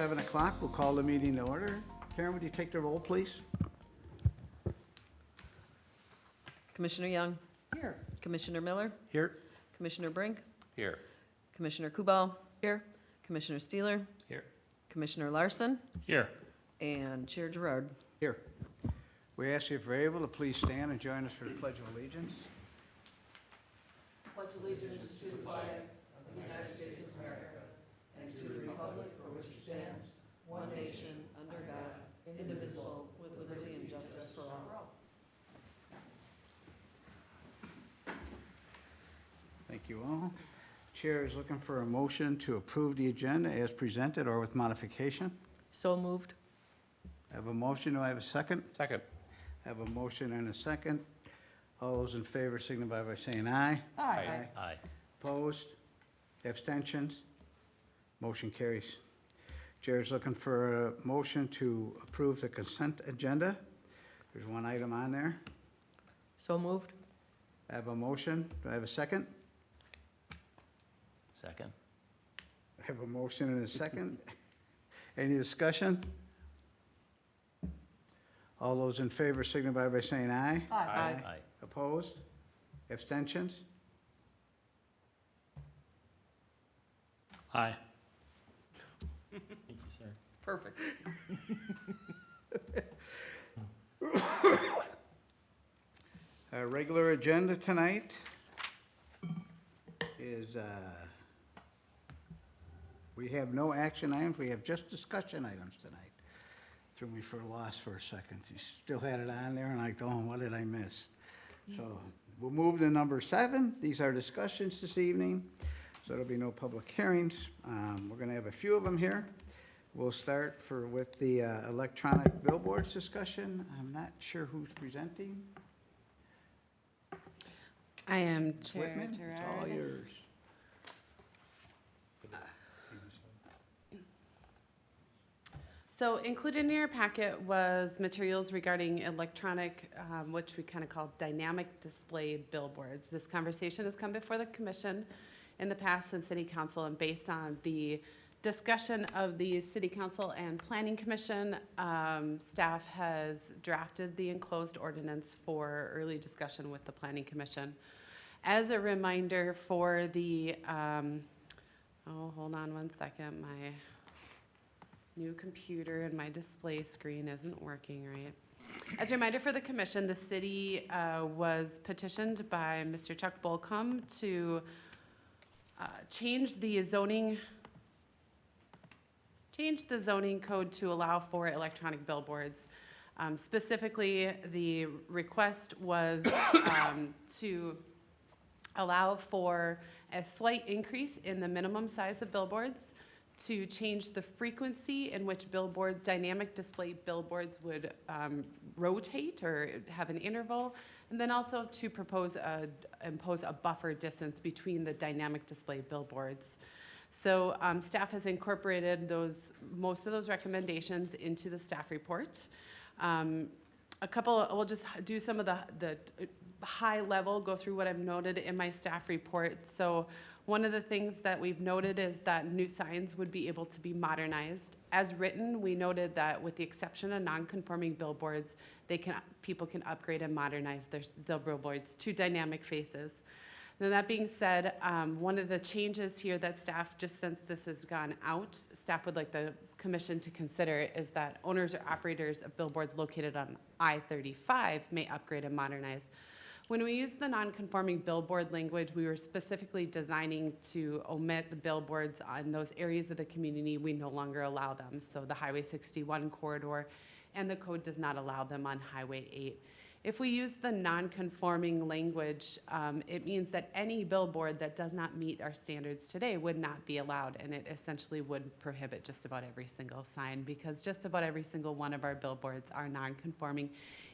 7 o'clock. We'll call the meeting to order. Karen, would you take the roll, please? Commissioner Young. Here. Commissioner Miller. Here. Commissioner Brink. Here. Commissioner Kubal. Here. Commissioner Steeler. Here. Commissioner Larson. Here. And Chair Gerard. Here. We ask you if you're able to please stand and join us for the Pledge of Allegiance. Pledge allegiance to the flag of the United States of America and to the republic for which it stands, one nation, under God, indivisible, with liberty and justice for all. Thank you all. Chair is looking for a motion to approve the agenda as presented or with modification. So moved. I have a motion. Do I have a second? Second. I have a motion and a second. All those in favor signify by saying aye. Aye. Aye. Opposed? Abstentions? Motion carries. Chair is looking for a motion to approve the consent agenda. There's one item on there. So moved. I have a motion. Do I have a second? Second. I have a motion and a second. Any discussion? All those in favor signify by saying aye. Aye. Opposed? Abstentions? Aye. Thank you, sir. Perfect. Our regular agenda tonight is, we have no action items, we have just discussion items tonight. Threw me for a loss for a second. You still had it on there, and I thought, oh, what did I miss? So we'll move to number 7. These are discussions this evening, so there'll be no public hearings. We're gonna have a few of them here. We'll start with the electronic billboards discussion. I'm not sure who's presenting. I am Chair Whitman, it's all Gerard. yours. So included in your packet was materials regarding electronic, which we kind of call dynamic display billboards. This conversation has come before the commission in the past and city council, and based on the discussion of the city council and planning commission, staff has drafted the enclosed ordinance for early discussion with the planning commission. As a reminder for the, hold on one second, my new computer and my display screen isn't working right. As a reminder for the commission, the city was petitioned by Mr. Chuck Bolcom to change the zoning code to allow for electronic billboards. Specifically, the request was to allow for a slight increase in the minimum size of billboards, to change the frequency in which dynamic display billboards would rotate or have an interval, and then also to impose a buffer distance between the dynamic display billboards. So staff has incorporated most of those recommendations into the staff report. We'll just do some of the high level, go through what I've noted in my staff report. So one of the things that we've noted is that new signs would be able to be modernized. As written, we noted that with the exception of non-conforming billboards, people can upgrade and modernize their billboards to dynamic faces. Now, that being said, one of the changes here that staff, just since this has gone out, staff would like the commission to consider is that owners or operators of billboards located on I-35 may upgrade and modernize. When we use the non-conforming billboard language, we were specifically designing to omit the billboards on those areas of the community we no longer allow them. So the Highway 61 corridor, and the code does not allow them on Highway 8. If we use the non-conforming language, it means that any billboard that does not meet our standards today would not be allowed, and it essentially would prohibit just about every single sign, because just about every single one of our billboards are non-conforming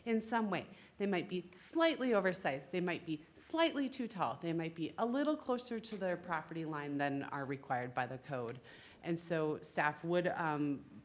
in some way. They might be slightly oversized, they might be slightly too tall, they might be a little closer to their property line than are required by the code. And so staff would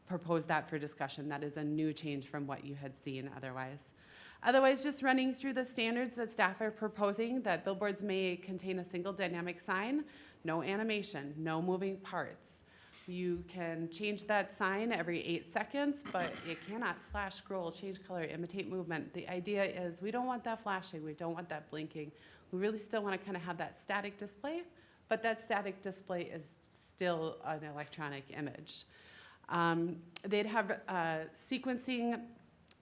propose that for discussion. That is a new change from what you had seen otherwise. Otherwise, just running through the standards that staff are proposing, that billboards may contain a single dynamic sign, no animation, no moving parts. You can change that sign every 8 seconds, but it cannot flash, scroll, change color, imitate movement. The idea is we don't want that flashing, we don't want that blinking. We really still want to kind of have that static display, but that static display is still an electronic image. They'd have sequencing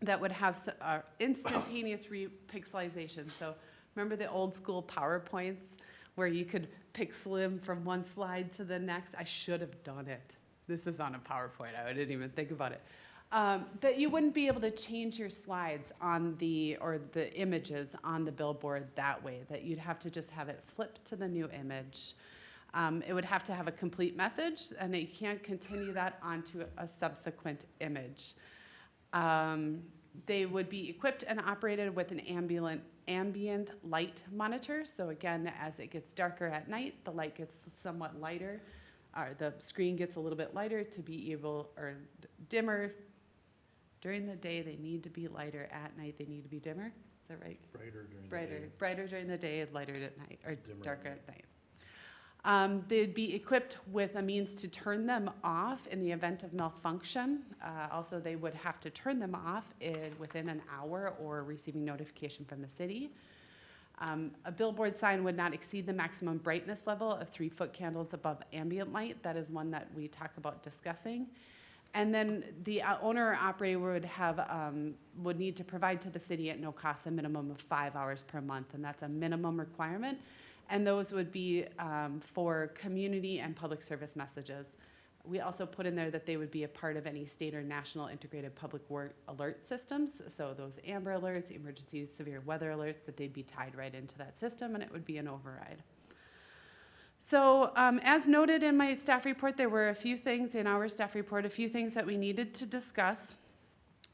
that would have instantaneous repixelization. So remember the old school PowerPoints where you could pixel them from one slide to the next? I should have done it. This is on a PowerPoint. I didn't even think about it. That you wouldn't be able to change your slides on the images on the billboard that way, that you'd have to just have it flipped to the new image. It would have to have a complete message, and you can't continue that onto a subsequent image. They would be equipped and operated with an ambient light monitor. So again, as it gets darker at night, the light gets somewhat lighter, or the screen gets a little bit lighter to be able, or dimmer. During the day, they need to be lighter. At night, they need to be dimmer. Is that right? Brighter during the day, lighter at night, or darker at night. They'd be equipped with a means to turn them off in the event of malfunction. Also, they would have to turn them off within an hour or receiving notification from the city. A billboard sign would not exceed the maximum brightness level of 3-foot candles above ambient light. That is one that we talk about discussing. And then the owner or operator would need to provide to the city at no cost a minimum of 5 hours per month, and that's a minimum requirement. And those would be for community and public service messages. We also put in there that they would be a part of any state or national integrated public alert systems. So those Amber alerts, emergency severe weather alerts, that they'd be tied right into that system, and it would be an override. So as noted in my staff report, there were a few things in our staff report, a few things that we needed to discuss.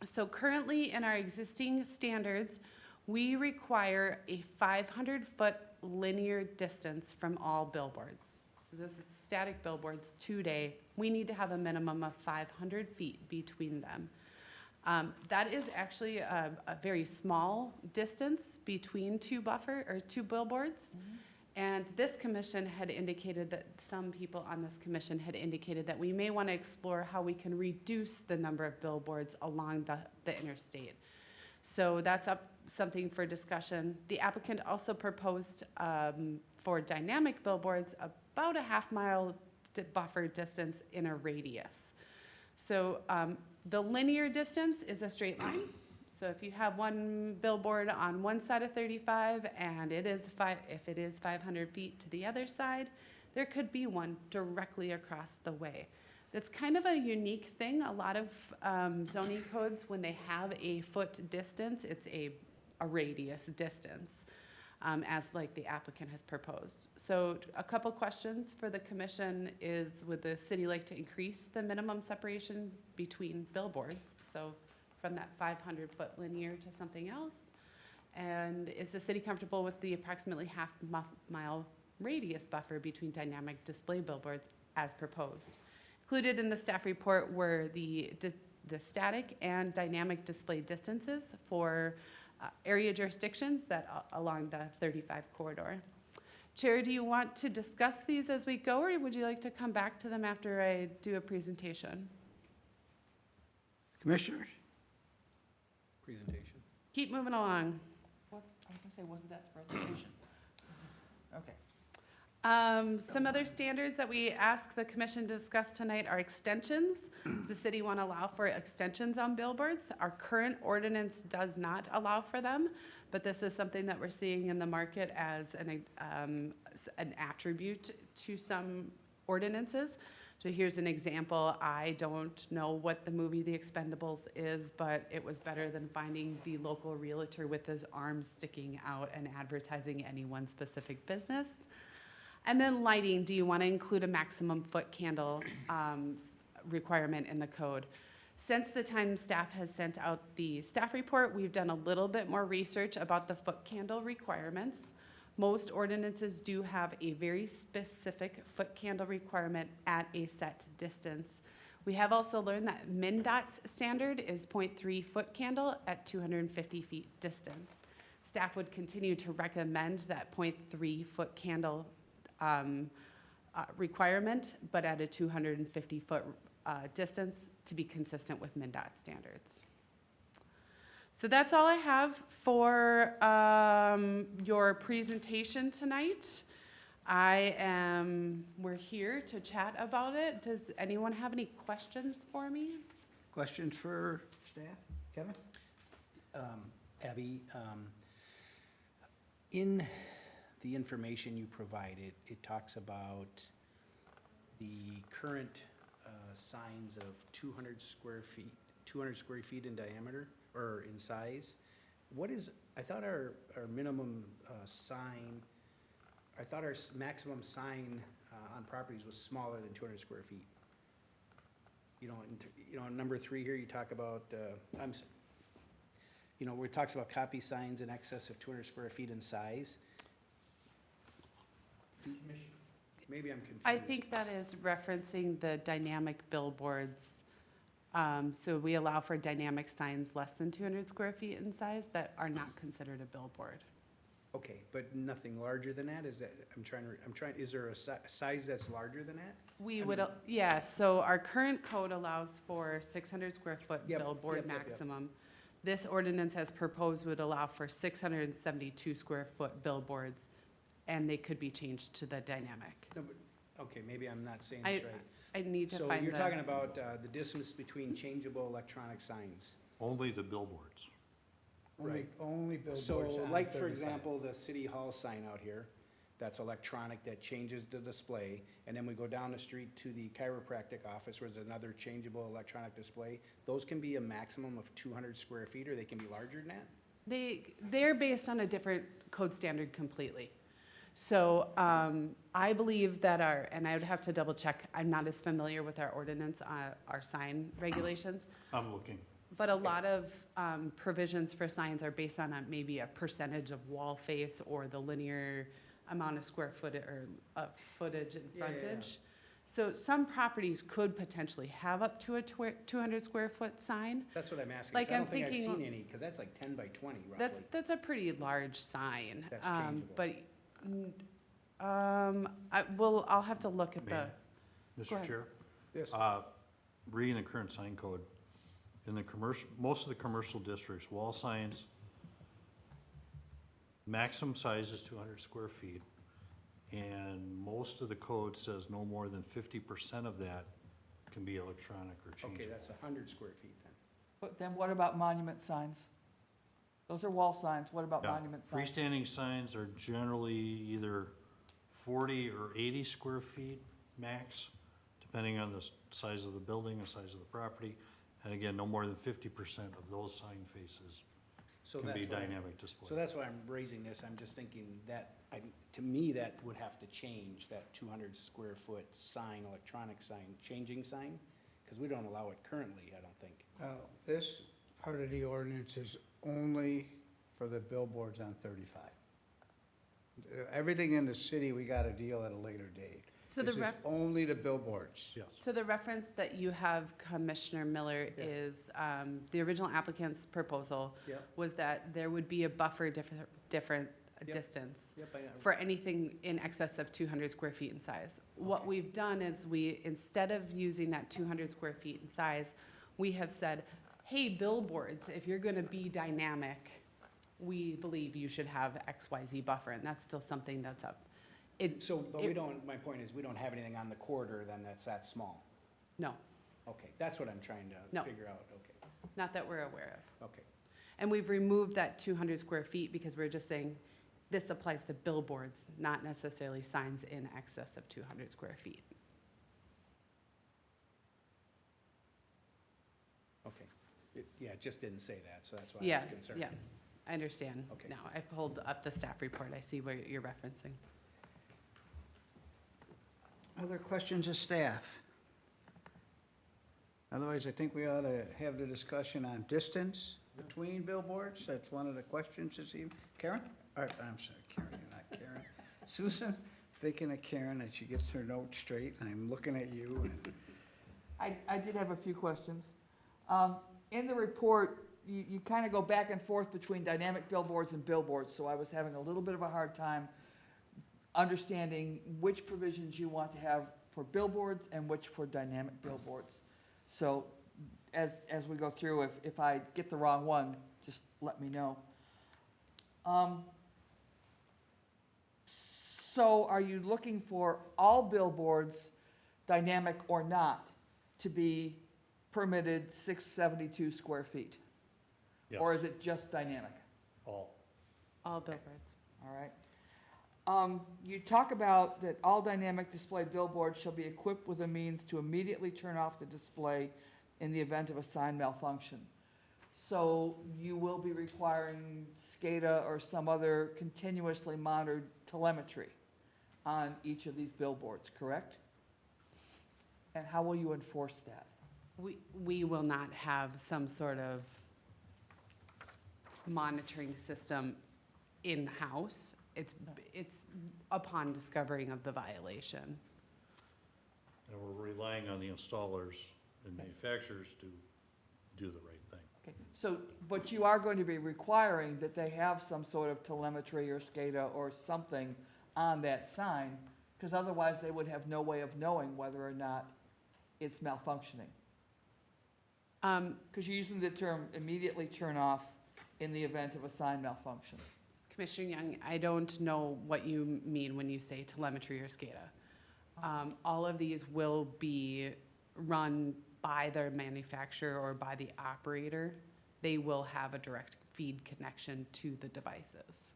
So currently in our existing standards, we require a 500-foot linear distance from all billboards. So this is static billboards today. We need to have a minimum of 500 feet between them. That is actually a very small distance between two billboards. Mm-hmm. And this commission had indicated that some people on this commission had indicated that we may want to explore how we can reduce the number of billboards along the interstate. So that's something for discussion. The applicant also proposed for dynamic billboards about a half-mile buffer distance in a radius. So the linear distance is a straight line. So if you have one billboard on one side of 35 and if it is 500 feet to the other side, there could be one directly across the way. That's kind of a unique thing. A lot of zoning codes, when they have a foot distance, it's a radius distance, as like the applicant has proposed. So a couple questions for the commission is, would the city like to increase the minimum separation between billboards? So from that 500-foot linear to something else? And is the city comfortable with the approximately half-mile radius buffer between dynamic display billboards as proposed? Included in the staff report were the static and dynamic display distances for area jurisdictions that along the 35 corridor. Chair, do you want to discuss these as we go, or would you like to come back to them after I do a presentation? Commissioners? Presentation. Keep moving along. What? I was gonna say, wasn't that the presentation? Okay. Some other standards that we ask the commission to discuss tonight are extensions. Does the city want to allow for extensions on billboards? Our current ordinance does not allow for them, but this is something that we're seeing in the market as an attribute to some ordinances. So here's an example. I don't know what the movie The Expendables is, but it was better than finding the local realtor with his arms sticking out and advertising any one specific business. And then lighting, do you want to include a maximum foot candle requirement in the code? Since the time staff has sent out the staff report, we've done a little bit more research about the foot candle requirements. Most ordinances do have a very specific foot candle requirement at a set distance. We have also learned that MnDOT's standard is 0.3 foot candle at 250 feet distance. Staff would continue to recommend that 0.3 foot candle requirement, but at a 250-foot distance to be consistent with MnDOT standards. So that's all I have for your presentation tonight. We're here to chat about it. Does anyone have any questions for me? Questions for staff? Kevin? Abby, in the information you provided, it talks about the current signs of 200 square feet in diameter, or in size. What is, I thought our minimum sign, I thought our maximum sign on properties was smaller than 200 square feet. You know, number 3 here, you talk about, where it talks about copy signs in excess of 200 square feet in size. Maybe I'm confused. I think that is referencing the dynamic billboards. So we allow for dynamic signs less than 200 square feet in size that are not considered a billboard. Okay, but nothing larger than that? Is that, is there a size that's larger than that? We would, yeah, so our current code allows for 600 square foot Yep, billboard yep, yep, yep. maximum. This ordinance as proposed would allow for 672 square foot billboards, and they could be changed to the dynamic. No, but, okay, maybe I'm not saying this right. I need to So find you're talking the, about the distance between changeable electronic signs. Only the billboards. Right. Only billboards So on like, for 35. example, the city hall sign out here, that's electronic, that changes the display. And then we go down the street to the chiropractic office where there's another changeable electronic display. Those can be a maximum of 200 square feet, or they can be larger than that? they're based on a different code standard completely. So I believe that and I would have to double check, I'm not as familiar with our ordinance, our sign regulations, I'm looking. but a lot of provisions for signs are based on maybe a percentage of wall face or the linear amount of square foot or footage and Yeah, yeah, yeah. frontage. So some properties could potentially have up to a 200 square foot sign. That's what I'm asking. Like, 'cause I I'm don't think I've thinking- seen any, because that's like 10 by 20 roughly. That's a pretty large sign. That's changeable. But I'll have to look at May the, I? Go Mr. ahead. Chair, Yes. reading the current sign code, in the most of the commercial districts, wall signs, maximum size is 200 square feet, and most of the code says no more than 50% of that can be electronic or Okay, changeable. that's 100 square feet then. But then what about monument signs? Those are wall signs, what about Yeah. monument signs? Freestanding signs are generally either 40 or 80 square feet max, depending on the size of the building, the size of the property. And again, no more than 50% of those sign faces So can be that's why, dynamic so display. that's why I'm raising this. I'm just thinking that, to me, that would have to change, that 200 square foot sign, electronic sign, changing sign, because we don't allow it currently, I don't think. This part of the ordinance is only for the billboards on 35. Everything in the city, we got to deal at a later date. so This the is ref, only the billboards. Yes. so the reference that you have, Commissioner Miller, Yeah. is the original applicant's proposal Yep. was that there would be a buffer different Yep. distance Yep, I know. for anything in excess of 200 square feet in size. What Okay. we've done is instead of using that 200 square feet in size, we have said, hey, billboards, if you're gonna be dynamic, we believe you should have XYZ buffer, and that's still something that's up. So, but we it- don't, my point is, we don't have anything on the corridor then that's that small. No, Okay, that's what I'm trying to No. figure out, okay, not that we're aware of. okay. And we've removed that 200 square feet because we're just saying this applies to billboards, not necessarily signs in excess of 200 square feet. Okay. Yeah, it just didn't say that, so that's why I Yeah, was concerned. yeah, I understand. Okay. Now, I pulled up the staff report. I see what you're referencing. Other questions of staff? Otherwise, I think we ought to have the discussion on distance between billboards. That's one of the questions this evening. Karen? I'm sorry, Karen, you're not Karen. Susan, thinking of Karen, that she gets her notes straight, and I'm looking at you. And I did have a few questions. In the report, you kind of go back and forth between dynamic billboards and billboards, so I was having a little bit of a hard time understanding which provisions you want to have for billboards and which for dynamic billboards. So as we go through, if I get the wrong one, just let me know. So are you looking for all billboards, dynamic or not, to be permitted 672 square feet? Or is Yes, it just dynamic? all. All billboards. All right. You talk about that all dynamic display billboards shall be equipped with a means to immediately turn off the display in the event of a sign malfunction. So you will be requiring SCADA or some other continuously monitored telemetry on each of these billboards, correct? And how will you enforce that? We will not have some sort of monitoring system in-house. It's upon discovering of the violation. And we're relying on the installers and manufacturers to do the right thing. Okay, so, but you are going to be requiring that they have some sort of telemetry or SCADA or something on that sign, because otherwise they would have no way of knowing whether or not it's malfunctioning. Because you're using the term immediately turn off in the event of a sign malfunction. Commissioner Young, I don't know what you mean when you say telemetry or SCADA. All of these will be run by their manufacturer or by the operator. They will have a direct feed connection to the devices.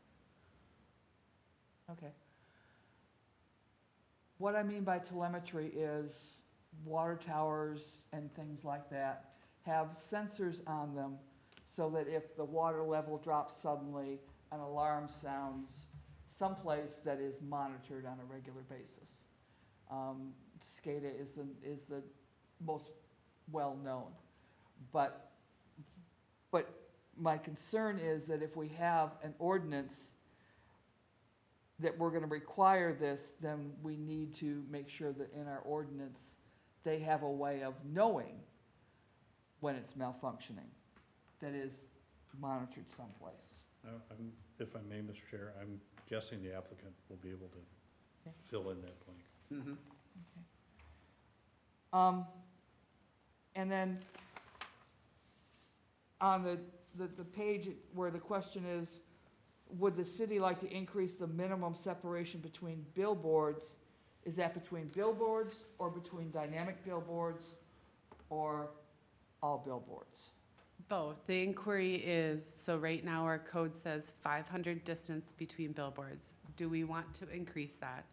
Okay. What I mean by telemetry is water towers and things like that have sensors on them so that if the water level drops suddenly, an alarm sounds someplace that is monitored on a regular basis. SCADA is the most well-known. But my concern is that if we have an ordinance that we're gonna require this, then we need to make sure that in our ordinance, they have a way of knowing when it's malfunctioning, that is monitored someplace. If I may, Mr. Chair, I'm guessing the applicant will be able to Yeah. fill in that blank. Mhm. And then on the page where the question is, would the city like to increase the minimum separation between billboards? Is that between billboards or between dynamic billboards or all billboards? Both. The inquiry is, so right now our code says 500 distance between billboards. Do we want to increase that?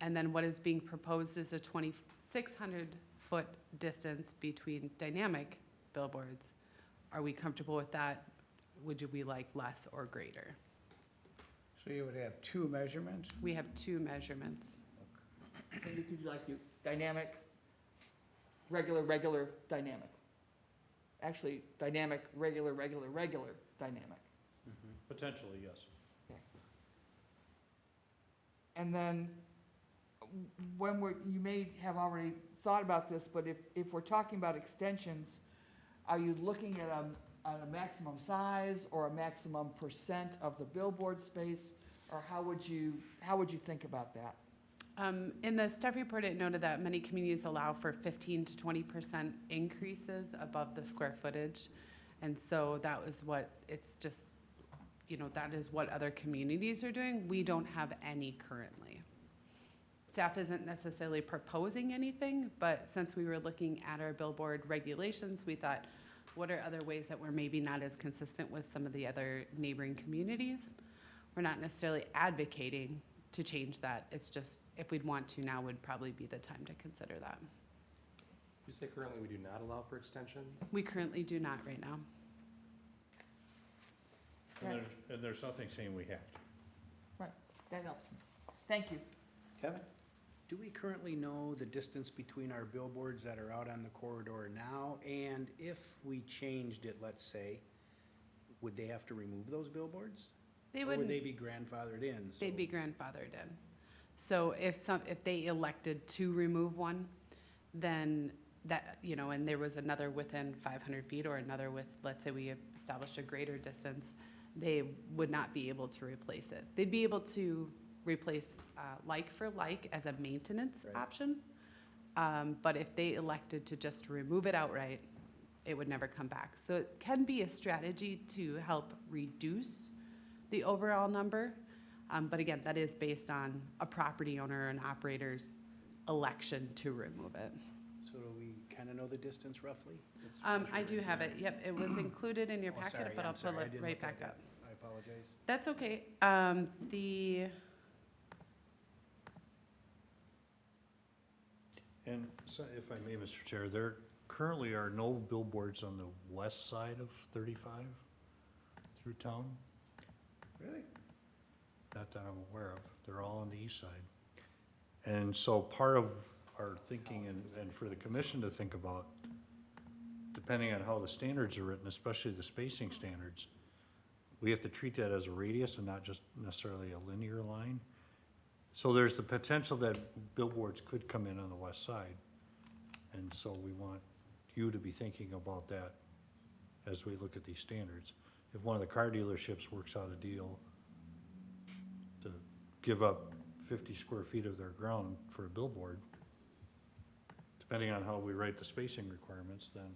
And then what is being proposed is a 2,600-foot distance between dynamic billboards. Are we comfortable with that? Would we like less or greater? So you would have two measurements? We have two measurements. So you could like do dynamic, regular, dynamic. Actually, dynamic, regular, dynamic. Potentially, yes. And then, when you may have already thought about this, but if we're talking about extensions, are you looking at a maximum size or a maximum % of the billboard space? Or how would you think about that? In the staff report, it noted that many communities allow for 15 to 20% increases above the square footage. And so that was what, it's just, that is what other communities are doing. We don't have any currently. Staff isn't necessarily proposing anything, but since we were looking at our billboard regulations, we thought, what are other ways that we're maybe not as consistent with some of the other neighboring communities? We're not necessarily advocating to change that. It's just, if we'd want to, now would probably be the time to consider that. You say currently we do not allow for extensions? We currently do not right now. And there's nothing saying we have to. Right, that helps me. Thank you. Kevin? Do we currently know the distance between our billboards that are out on the corridor now? And if we changed it, let's say, would they have to remove those billboards? They Or would, would they be grandfathered in? they'd So- be grandfathered in. So if they elected to remove one, then that, and there was another within 500 feet or another with, let's say we established a greater distance, they would not be able to replace it. They'd be able to replace like for like as a maintenance Right. option. But if they elected to just remove it outright, it would never come back. So it can be a strategy to help reduce the overall number. But again, that is based on a property owner and operator's election to remove it. So do we kind of know the distance roughly? That's I measured do in have there. it, yep, it was included in your Oh, packet, sorry, but I'm I'll pull sorry, I it didn't right look at back up. that. I apologize. That's okay. And so, if I may, Mr. Chair, there currently are no billboards on the west side of 35 through town, Really? not that I'm aware of. They're all on the east side. And so part of our thinking, and for the commission to think about, depending on how the standards are written, especially the spacing standards, we have to treat that as a radius and not just necessarily a linear line. So there's the potential that billboards could come in on the west side. And so we want you to be thinking about that as we look at these standards. If one of the car dealerships works out a deal to give up 50 square feet of their ground for a billboard, depending on how we write the spacing requirements, then,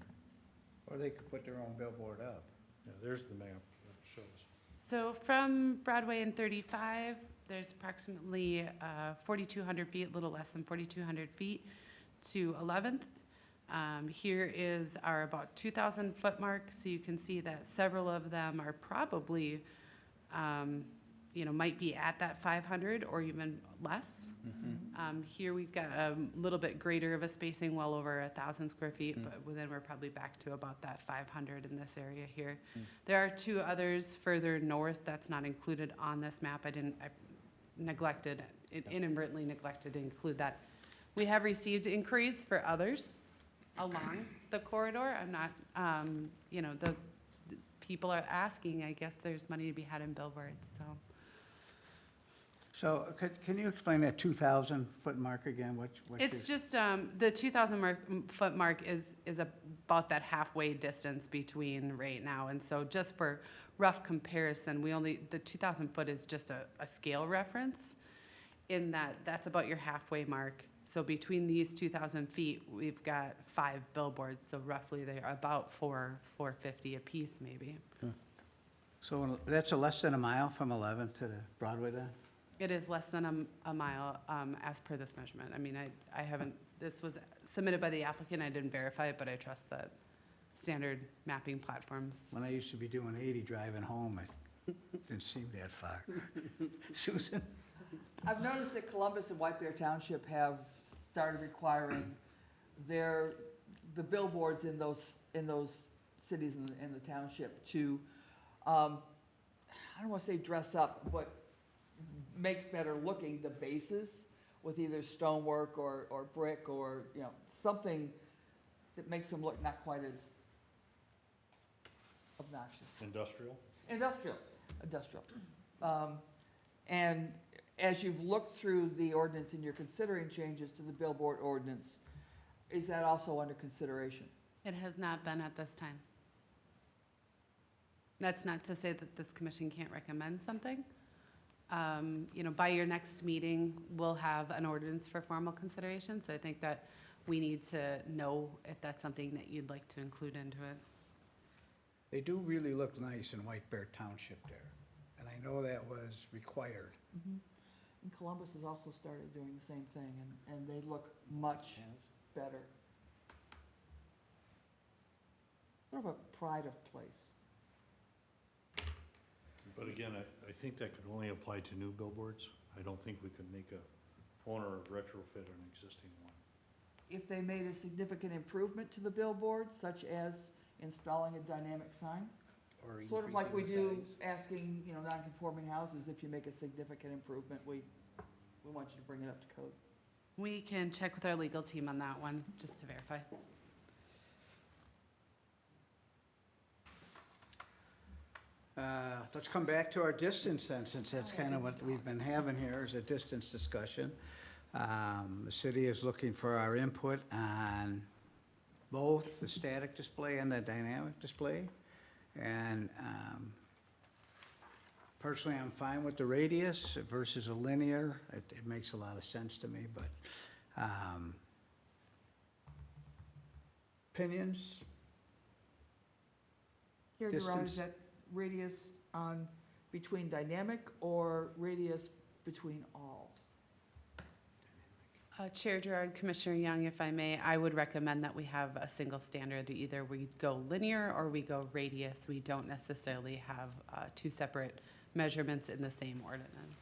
Or they could put their own billboard up. yeah, there's the map that shows. So from Broadway and 35, there's approximately 4,200 feet, a little less than 4,200 feet to 11th. Here is our about 2,000 foot mark, so you can see that several of them are probably, might be at that 500 or even less. Here we've got a little bit greater of a spacing, well over 1,000 square feet, but then we're probably back to about that 500 in this area here. There are two others further north that's not included on this map. I inadvertently neglected to include that. We have received inquiries for others along the corridor. I'm not, the people are asking, I guess there's money to be had in billboards, so. So can you explain that 2,000 foot mark again? It's just, the 2,000 foot mark is about that halfway distance between right now. And so just for rough comparison, the 2,000 foot is just a scale reference in that that's about your halfway mark. So between these 2,000 feet, we've got 5 billboards. So roughly they're about $450 a piece maybe. So that's less than a mile from 11th to the Broadway then? It is less than a mile as per this measurement. I mean, I haven't, this was submitted by the applicant. I didn't verify it, but I trust that standard mapping platforms. When I used to be doing 80 driving home, it didn't seem that far. Susan? I've noticed that Columbus and White Bear Township have started requiring the billboards in those cities in the township to, I don't want to say dress up, but make better looking the bases with either stonework or brick or, something that makes them look not quite as obnoxious. Industrial? Industrial. And as you've looked through the ordinance and you're considering changes to the billboard ordinance, is that also under consideration? It has not been at this time. That's not to say that this commission can't recommend something. By your next meeting, we'll have an ordinance for formal consideration. So I think that we need to know if that's something that you'd like to include into it. They do really look nice in White Bear Township there, and I know that was required. And Columbus has also started doing the same thing, and they look much better. Sort of a pride of place. But again, I think that could only apply to new billboards. I don't think we could make a owner retrofit an existing one. If they made a significant improvement to the billboard, such as installing a dynamic sign, Or sort of like we increasing the do size. asking, non-conforming houses, if you make a significant improvement, we want you to bring it up to code. We can check with our legal team on that one, just to verify. Let's come back to our distance then, since that's kind of what we've been having here, is a distance discussion. The city is looking for our input on both the static display and the dynamic display. And Personally, I'm fine with the radius versus a linear. It makes a lot of sense to me, but, opinions? Here, Gerard, is Distance. that radius on, between dynamic or radius between all? Chair Gerard, Commissioner Young, if I may, I would recommend that we have a single standard. Either we go linear or we go radius. We don't necessarily have two separate measurements in the same ordinance.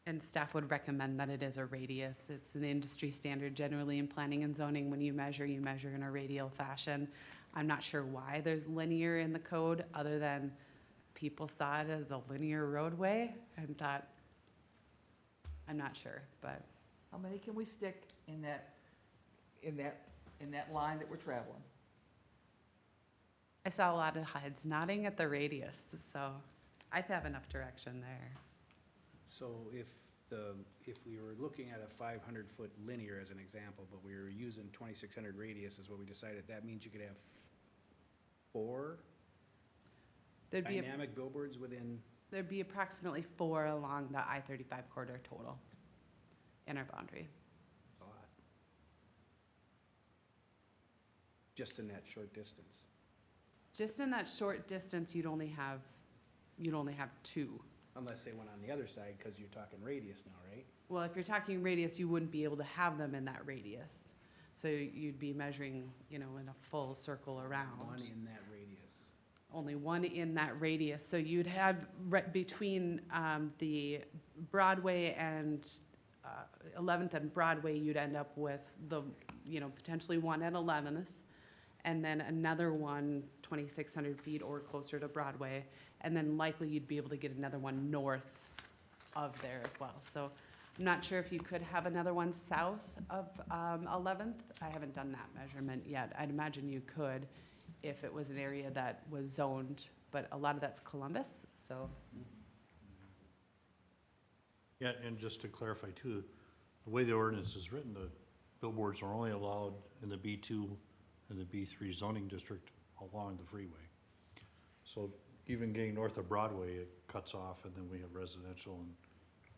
And staff would recommend that it is a radius. It's an industry standard generally in planning and zoning. When you measure in a radial fashion. I'm not sure why there's linear in the code, other than people saw it as a linear roadway and thought, I'm not sure, but How many can we stick in that line that we're traveling? I saw a lot of heads nodding at the radius, so I have enough direction there. So if we were looking at a 500-foot linear as an example, but we were using 2,600 radius is what we decided, that means you could have 4 There'd be, dynamic billboards within, there'd be approximately 4 along the I-35 corridor total in our boundary. a lot. Just in that short distance. Just in that short distance, you'd only have 2. Unless they went on the other side, because you're talking radius now, right? Well, if you're talking radius, you wouldn't be able to have them in that radius. So you'd be measuring, in a full circle around. One in that radius. Only one in that radius. So you'd have between the Broadway and 11th and Broadway, you'd end up with potentially one at 11th, and then another one 2,600 feet or closer to Broadway, and then likely you'd be able to get another one north of there as well. So I'm not sure if you could have another one south of 11th. I haven't done that measurement yet. I'd imagine you could if it was an area that was zoned, but a lot of that's Columbus, so. Yeah, and just to clarify too, the way the ordinance is written, the billboards are only allowed in the B2 and the B3 zoning district along the freeway. So even getting north of Broadway, it cuts off, and then we have residential and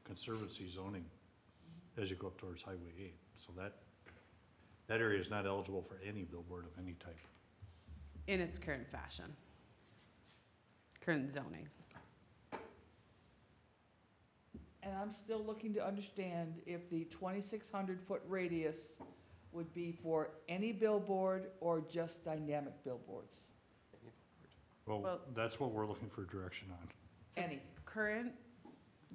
conservancy zoning as you go up towards Highway 8. So that area is not eligible for any billboard of any type. In its current fashion, current zoning. And I'm still looking to understand if the 2,600-foot radius would be for any billboard or just dynamic billboards? Well, that's what we're looking for direction on. So Any.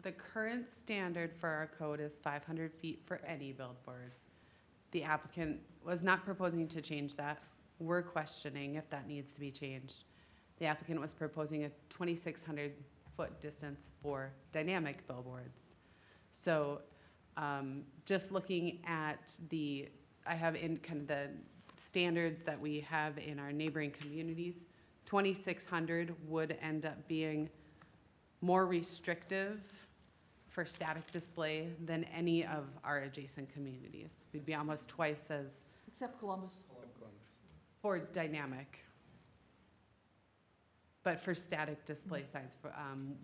The current standard for our code is 500 feet for any billboard. The applicant was not proposing to change that. We're questioning if that needs to be changed. The applicant was proposing a 2,600-foot distance for dynamic billboards. So just looking at I have in kind of the standards that we have in our neighboring communities, 2,600 would end up being more restrictive for static display than any of our adjacent communities. We'd be almost twice as Except Columbus. for dynamic. But for static display signs,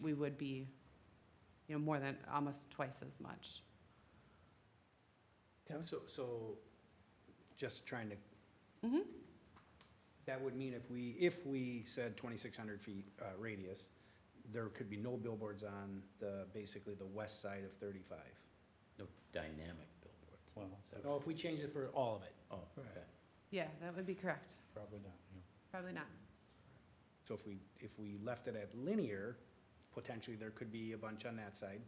we would be, more than, almost twice as much. So, just trying to, Mhm. that would mean if we said 2,600 feet radius, there could be no billboards on basically the west side of 35. No dynamic billboards. Well, Is that- Oh, if we change it for all of it. Oh, okay. Yeah, that would be correct. probably not, Probably not. So if we left it at linear, potentially there could be a bunch on that side.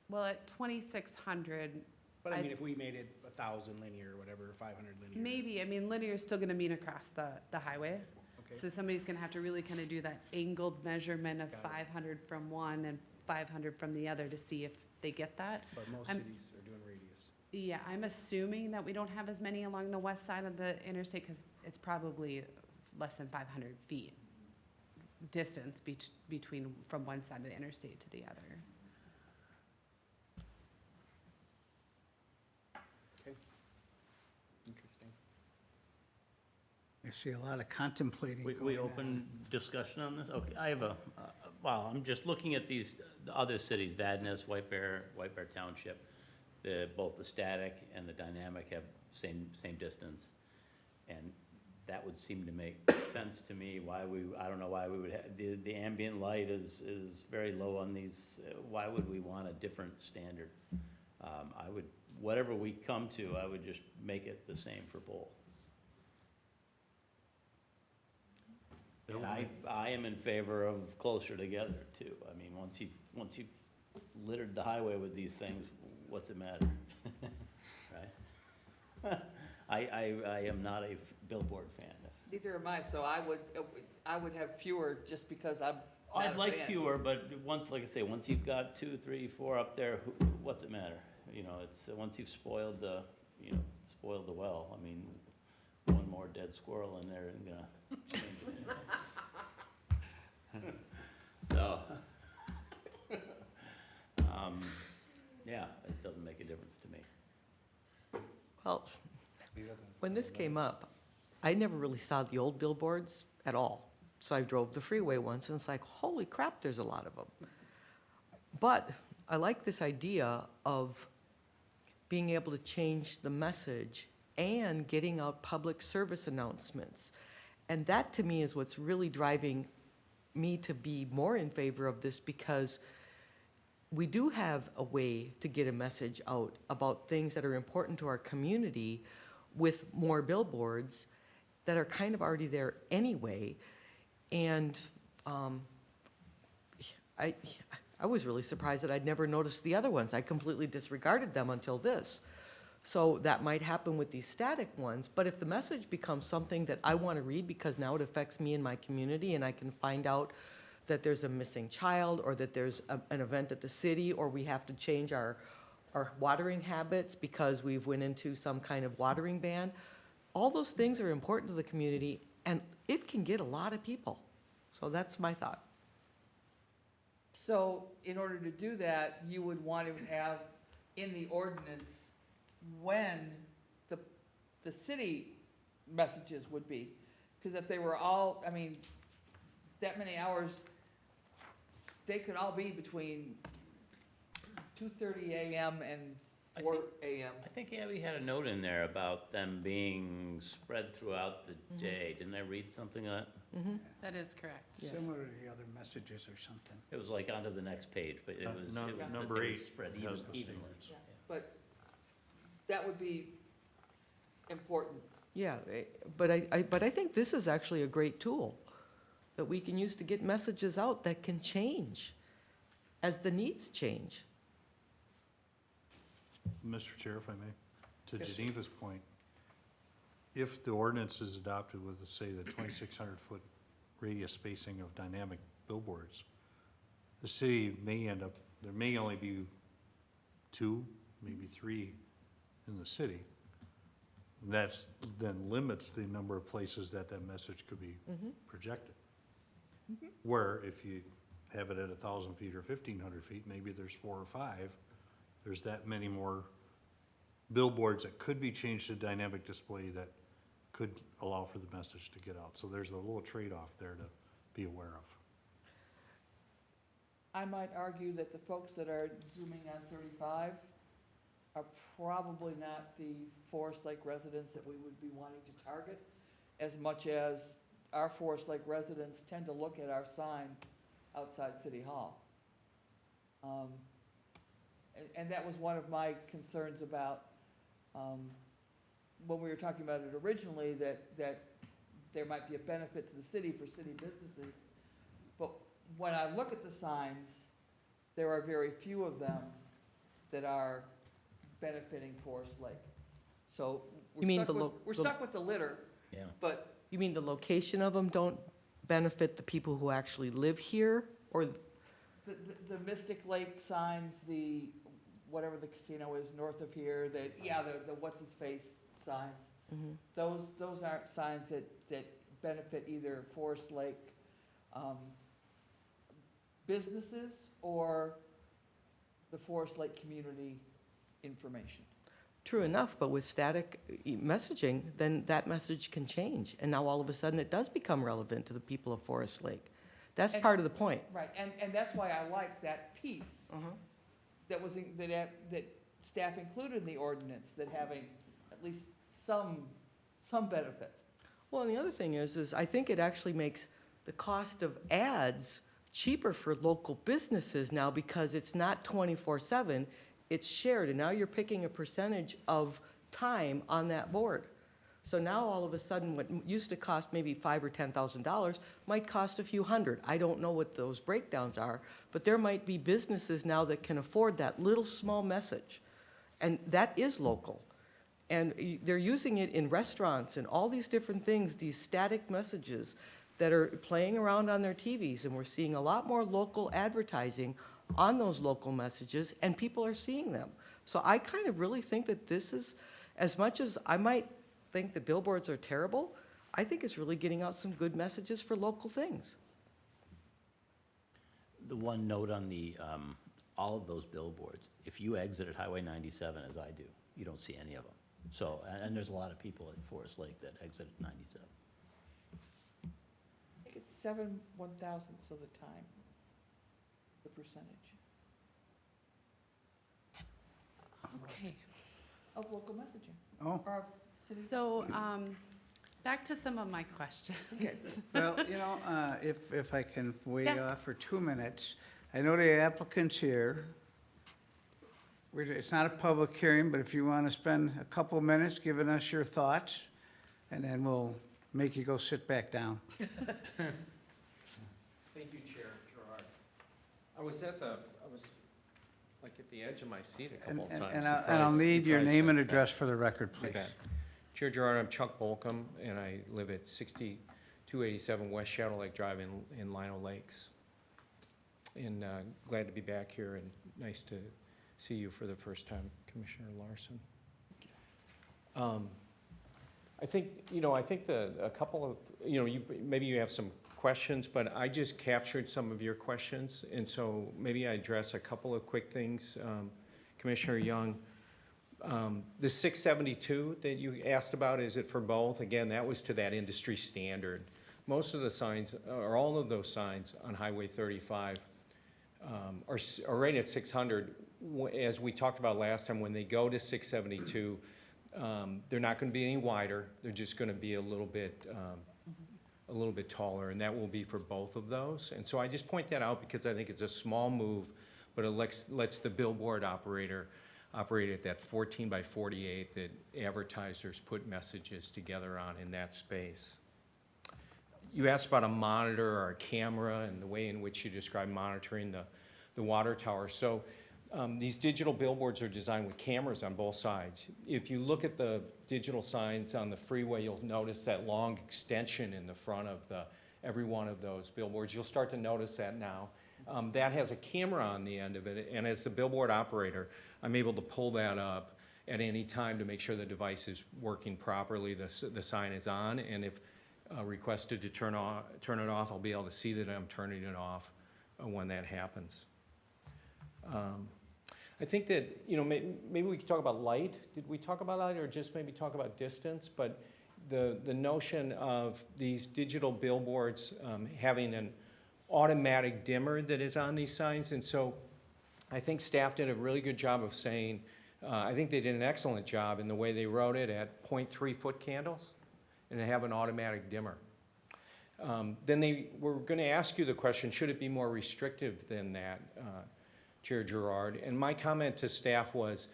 Well, at 2,600, But I I- mean, if we made it 1,000 linear or whatever, 500 linear. maybe, linear is still gonna mean across the highway. Okay. So somebody's gonna have to really kind of do that angled measurement of Got it. 500 from one and 500 from the other to see if they get that. But most I'm- cities are doing radius. Yeah, I'm assuming that we don't have as many along the west side of the interstate because it's probably less than 500 feet distance between, from one side of the interstate to the other. Okay. Interesting. I see a lot of contemplating We going on. open discussion on this? Okay, I have well, I'm just looking at these, the other cities, Vadnais, White Bear Township. Both the static and the dynamic have same distance. And that would seem to make sense to me, I don't know why we would have, the ambient light is very low on these. Why would we want a different standard? Whatever we come to, I would just make it the same for both. And I am in favor of closer together too. I mean, once you've littered the highway with these things, what's it matter? Right? I am not a billboard fan. Neither am I, so I would have fewer just because I'm not I'd a like fan. fewer, but like I say, once you've got 2, 3, 4 up there, what's it matter? You know, it's, once you've spoiled the well, I mean, one more dead squirrel in there isn't gonna change anything. So, yeah, it doesn't make a difference to me. Well, when this came up, I never really saw the old billboards at all. So I drove the freeway once, and it's like, holy crap, there's a lot of them. But I like this idea of being able to change the message and getting out public service announcements. And that, to me, is what's really driving me to be more in favor of this, because we do have a way to get a message out about things that are important to our community with more billboards that are kind of already there anyway. And I was really surprised that I'd never noticed the other ones. I completely disregarded them until this. So that might happen with these static ones, but if the message becomes something that I want to read because now it affects me and my community, and I can find out that there's a missing child, or that there's an event at the city, or we have to change our watering habits because we've went into some kind of watering ban, all those things are important to the community, and it can get a lot of people. So that's my thought. So in order to do that, you would want to have in the ordinance when the city messages would be. Because if they were all, I mean, that many hours, they could all be between 2:30 a.m. and 4 a.m. I think Abby had a note in there about them being spread throughout the day. Didn't I read something on it? That is correct. Yes. Similar to the other messages or something. It was like onto the next page, but it was that Number they were 8 spread has the evenly. standards. But that would be important. Yeah, but I think this is actually a great tool that we can use to get messages out that can change as the needs change. Mr. Chair, if I may, to Yes. Geneva's point, if the ordinance is adopted with, say, the 2,600-foot radius spacing of dynamic billboards, the city may end up, there may only be 2, maybe 3 in the city. That's, then limits the number of places that message could be projected. Where if you have it at 1,000 feet or 1,500 feet, maybe there's 4 or 5. There's that many more billboards that could be changed to dynamic display that could allow for the message to get out. So there's a little trade-off there to be aware of. I might argue that the folks that are zooming on 35 are probably not the Forest Lake residents that we would be wanting to target, as much as our Forest Lake residents tend to look at our sign outside City Hall. And that was one of my concerns about, when we were talking about it originally, that there might be a benefit to the city for city businesses. But when I look at the signs, there are very few of them that are benefiting Forest Lake. So You mean we're stuck with the litter, Yeah. but You mean the location of them don't benefit the people who actually live here? Or, the Mystic Lake signs, the, whatever the casino is north of here, the what's-his-face signs, those aren't signs that benefit either Forest Lake businesses or the Forest Lake community information. True enough, but with static messaging, then that message can change. And now all of a sudden, it does become relevant to the people of Forest Lake. That's And- part of the point. Right, and that's why I like that piece that was, that staff included in the ordinance, that having at least some benefit. Well, and the other thing is I think it actually makes the cost of ads cheaper for local businesses now because it's not 24/7, it's shared, and now you're picking a percentage of time on that board. So now all of a sudden, what used to cost maybe $5,000 or $10,000 might cost a few hundred. I don't know what those breakdowns are, but there might be businesses now that can afford that little small message, and that is local. And they're using it in restaurants and all these different things, these static messages that are playing around on their TVs, and we're seeing a lot more local advertising on those local messages, and people are seeing them. So I kind of really think that this is, as much as I might think the billboards are terrible, I think it's really getting out some good messages for local things. The one note on the, all of those billboards, if you exit at Highway 97, as I do, you don't see any of them. So, and there's a lot of people at Forest Lake that exit at 97. I think it's 7/1,000ths of the time, the percentage Okay. of local messaging. Oh, Or of city. So, back to some of my questions. Okay. well, if I can weigh Yeah. off for 2 minutes, I know the applicant's here. It's not a public hearing, but if you want to spend a couple minutes giving us your thoughts, and then we'll make you go sit back down. Thank you, Chair Gerard. I was like at the edge of my seat a couple of times. And You I'll probably- need you your probably name and sensed that. address for the record, You please. bet. Chair Gerard, I'm Chuck Bolcom, and I live at 6287 West Shadow Lake Drive in Lino Lakes. And glad to be back here, and nice to see you for the first time, Commissioner Larson. I think a couple of, maybe you have some questions, but I just captured some of your questions, and so maybe I address a couple of quick things. Commissioner Young, the 672 that you asked about, is it for both? Again, that was to that industry standard. Most of the signs, or all of those signs on Highway 35 are right at 600. As we talked about last time, when they go to 672, they're not going to be any wider. They're just going to be a little bit taller, and that will be for both of those. And so I just point that out because I think it's a small move, but it lets the billboard operator operate at that 14 by 48 that advertisers put messages together on in that space. You asked about a monitor or a camera and the way in which you describe monitoring the water tower. So these digital billboards are designed with cameras on both sides. If you look at the digital signs on the freeway, you'll notice that long extension in the front of every one of those billboards. You'll start to notice that now. That has a camera on the end of it, and as the billboard operator, I'm able to pull that up at any time to make sure the device is working properly, the sign is on, and if requested to turn it off, I'll be able to see that I'm turning it off when that happens. I think that, maybe we could talk about light. Did we talk about light, or just maybe talk about distance? But the notion of these digital billboards having an automatic dimmer that is on these signs, and so I think staff did a really good job of saying, I think they did an excellent job in the way they wrote it at 0.3 foot candles, and they have an automatic dimmer. Then they were going to ask you the question, should it be more restrictive than that, Chair Gerard? And my comment to staff was,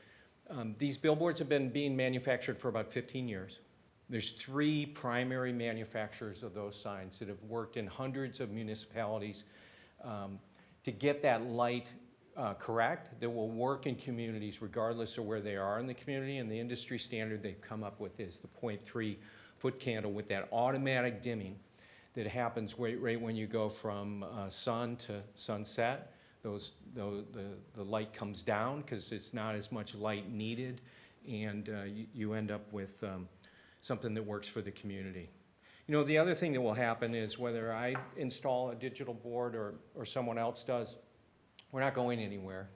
these billboards have been being manufactured for about 15 years. There's 3 primary manufacturers of those signs that have worked in hundreds of municipalities to get that light correct, that will work in communities regardless of where they are in the community. And the industry standard they've come up with is the 0.3 foot candle with that automatic dimming that happens right when you go from sun to sunset. The light comes down because it's not as much light needed, and you end up with something that works for the community. The other thing that will happen is whether I install a digital board or someone else does, we're not going anywhere.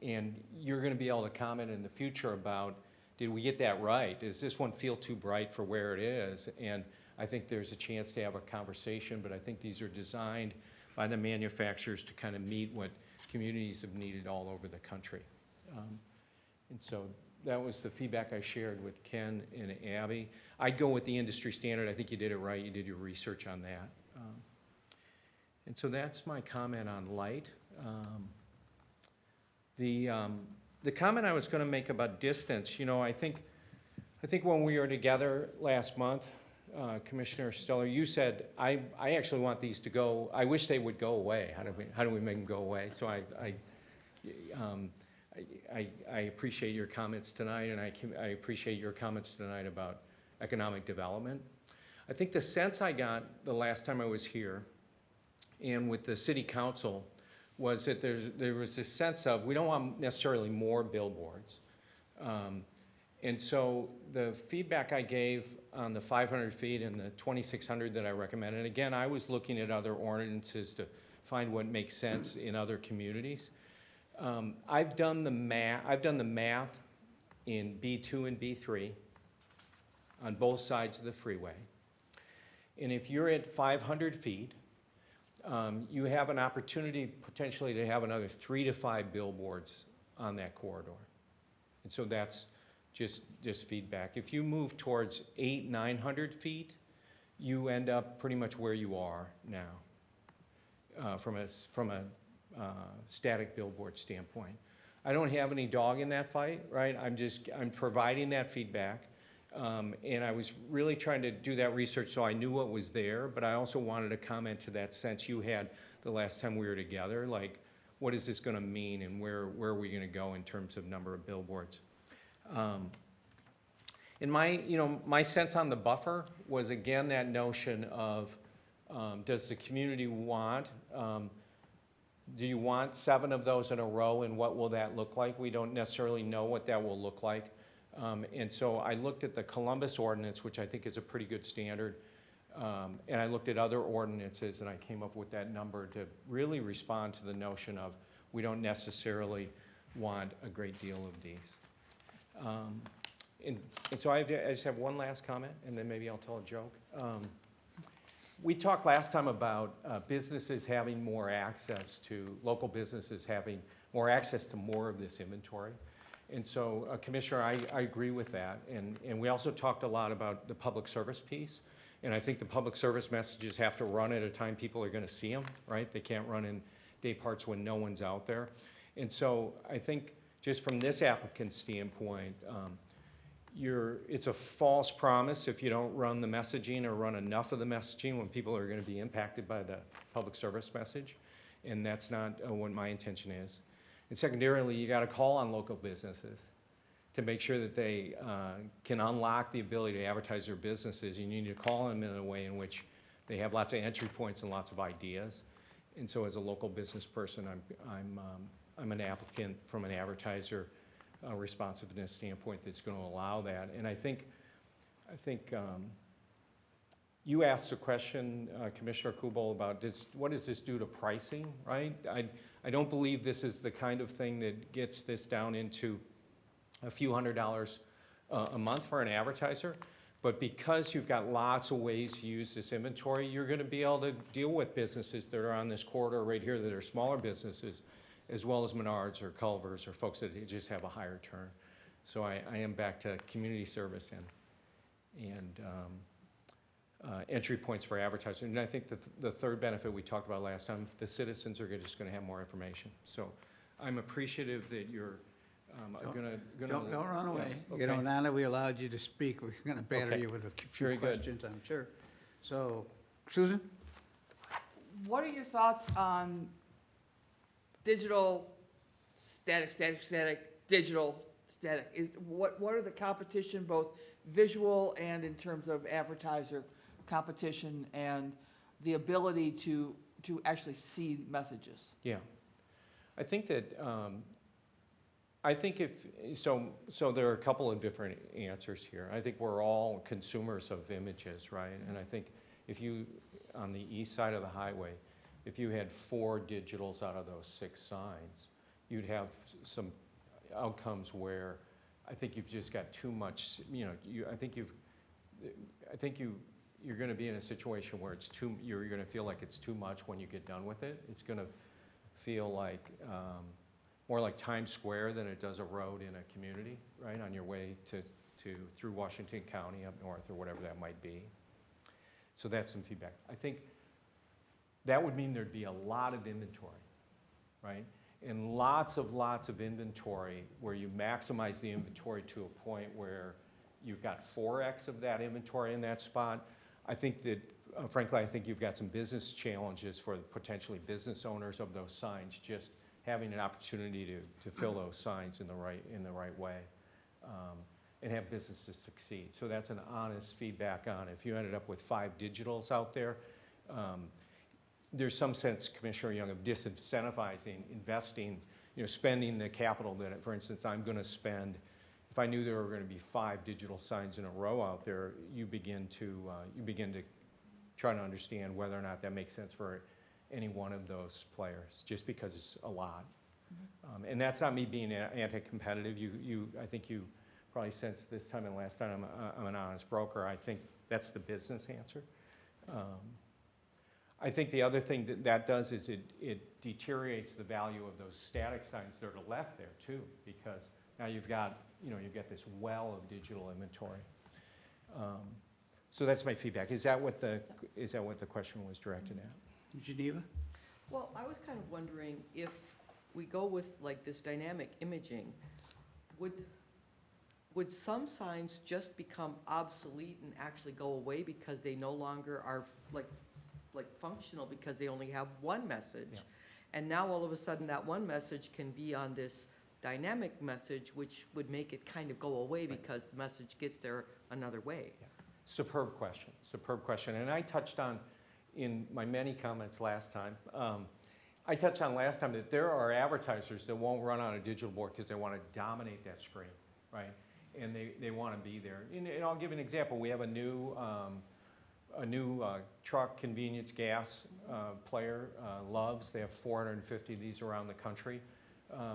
And you're going to be able to comment in the future about did we get that right? Does this one feel too bright for where it is? And I think there's a chance to have a conversation, but I think these are designed by the manufacturers to kind of meet what communities have needed all over the country. And so that was the feedback I shared with Ken and Abby. I'd go with the industry standard. I think you did it right. You did your research on that. And so that's my comment on light. The comment I was going to make about distance, you know, I think when we were together last month, Commissioner Steller, you said, I actually want these to go, I wish they would go away. How do we make them go away? So I appreciate your comments tonight, and I appreciate your comments tonight about economic development. I think the sense I got the last time I was here and with the city council was that there was this sense of, we don't want necessarily more billboards. And so the feedback I gave on the 500 feet and the 2,600 that I recommended, again, I was looking at other ordinances to find what makes sense in other communities. I've done the math in B2 and B3 on both sides of the freeway. And if you're at 500 feet, you have an opportunity potentially to have another 3 to 5 billboards on that corridor. And so that's just feedback. If you move towards 800, 900 feet, you end up pretty much where you are now from a static billboard standpoint. I don't have any dog in that fight, right? I'm providing that feedback. And I was really trying to do that research so I knew what was there, but I also wanted to comment to that sense you had the last time we were together, like, what is this gonna mean and where are we gonna go in terms of number of billboards? And my sense on the buffer was, again, that notion of, does the community want, do you want 7 of those in a row, and what will that look like? We don't necessarily know what that will look like. And so I looked at the Columbus ordinance, which I think is a pretty good standard, and I looked at other ordinances, and I came up with that number to really respond to the notion of, we don't necessarily want a great deal of these. And so I just have one last comment, and then maybe I'll tell a joke. We talked last time about businesses having more access to, local businesses having more access to more of this inventory. And so, Commissioner, I agree with that. And we also talked a lot about the public service piece. And I think the public service messages have to run at a time people are going to see them, right? They can't run in day parts when no one's out there. And so I think just from this applicant's standpoint, it's a false promise if you don't run the messaging or run enough of the messaging when people are going to be impacted by the public service message. And that's not what my intention is. And secondarily, you got to call on local businesses to make sure that they can unlock the ability to advertise their businesses. You need to call them in a way in which they have lots of entry points and lots of ideas. And so as a local business person, I'm an applicant from an advertiser responsiveness standpoint that's going to allow that. And I think you asked a question, Commissioner Kubel, about what does this do to pricing, right? I don't believe this is the kind of thing that gets this down into a few $100s a month for an advertiser. But because you've got lots of ways to use this inventory, you're going to be able to deal with businesses that are on this corridor right here that are smaller businesses, as well as Menards or Culver's or folks that just have a higher turn. So I am back to community service and entry points for advertisers. And I think the third benefit we talked about last time, the citizens are just going to have more information. So I'm appreciative that you're going to. Don't run away. Yeah, okay. You know, now that we allowed you to speak, we're going to batter Okay. you with a few Very good. questions, I'm sure. So, Susan? What are your thoughts on digital, static, digital, static? What are the competition, both visual and in terms of advertiser competition and the ability to actually see messages? Yeah. I think that, so there are a couple of different answers here. I think we're all consumers of images, right? And I think if you, on the east side of the highway, if you had 4 digitals out of those 6 signs, you'd have some outcomes where I think you've just got too much, you know, you're gonna be in a situation where you're gonna feel like it's too much when you get done with it. It's gonna feel like, more like Times Square than it does a road in a community, right, on your way through Washington County up north or whatever that might be. So that's some feedback. I think that would mean there'd be a lot of inventory, right? And lots of inventory where you maximize the inventory to a point where you've got 4X of that inventory in that spot. I think that, frankly, I think you've got some business challenges for potentially business owners of those signs, just having an opportunity to fill those signs in the right way, and have businesses succeed. So that's an honest feedback on it. If you ended up with 5 digitals out there, there's some sense, Commissioner Young, of disincentivizing investing, you know, spending the capital that, for instance, I'm gonna spend. If I knew there were gonna be 5 digital signs in a row out there, you begin to try to understand whether or not that makes sense for any one of those players, just because it's a lot. And that's not me being anti-competitive. I think you probably sensed this time and last time I'm an honest broker. I think that's the business answer. I think the other thing that does is it deteriorates the value of those static signs that are left there too, because now you've got this well of digital inventory. So that's my feedback. Is that what the question was directed at? Geneva? Well, I was kind of wondering if we go with like this dynamic imaging, would some signs just become obsolete and actually go away because they no longer are like functional because they only have one message? Yeah. And now all of a sudden that one message can be on this dynamic message, which would make it kind of go away because the message gets there another way. Yeah. Superb question. And I touched on, in my many comments last time, I touched on last time that there are advertisers that won't run on a digital board because they want to dominate that screen, right? And they want to be there. And I'll give an example. We have a new truck convenience gas player, Love's. They have 450 of these around the country.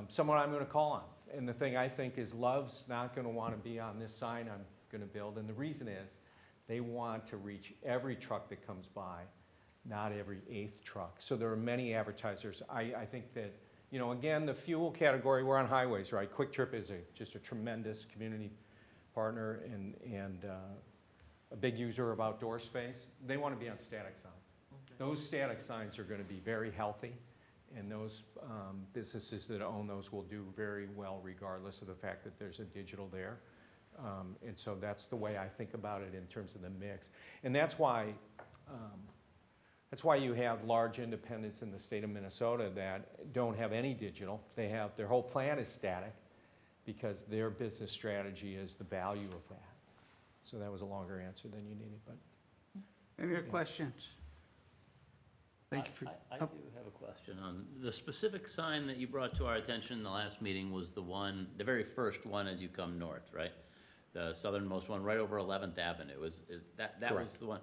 Someone I'm going to call on. And the thing I think is Love's not going to want to be on this sign I'm going to build. And the reason is they want to reach every truck that comes by, not every 8th truck. So there are many advertisers. I think that, you know, again, the fuel category, we're on highways, right? Quick Trip is just a tremendous community partner and a big user of outdoor space. They want to be on static signs. Okay. Those static signs are going to be very healthy, and those businesses that own those will do very well regardless of the fact that there's a digital there. And so that's the way I think about it in terms of the mix. And that's why you have large independents in the state of Minnesota that don't have any digital. Their whole plan is static because their business strategy is the value of that. So that was a longer answer than you needed, but. Any other questions? Thank you for. I do have a question on the specific sign that you brought to our attention in the last meeting was the very first one as you come north, right? The southernmost one, right over 11th Avenue. That was Correct. the one.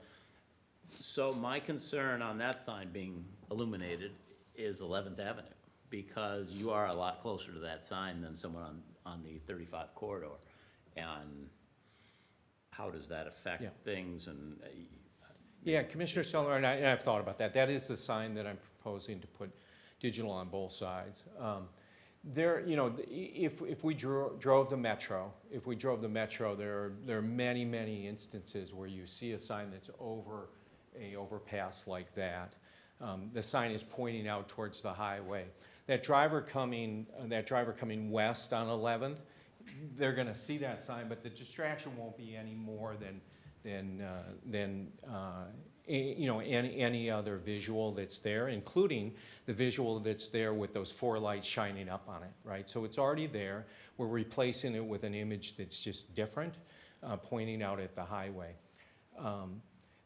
So my concern on that sign being illuminated is 11th Avenue, because you are a lot closer to that sign than someone on the 35 corridor. And how does that affect things? And Yeah, Commissioner Stellar, and I've thought about that. That is the sign that I'm proposing to put digital on both sides. If we drove the metro, there are many, many instances where you see a sign that's over a overpass like that. The sign is pointing out towards the highway. That driver coming west on 11th, they're going to see that sign, but the distraction won't be any more than any other visual that's there, including the visual that's there with those 4 lights shining up on it, right? So it's already there. We're replacing it with an image that's just different, pointing out at the highway.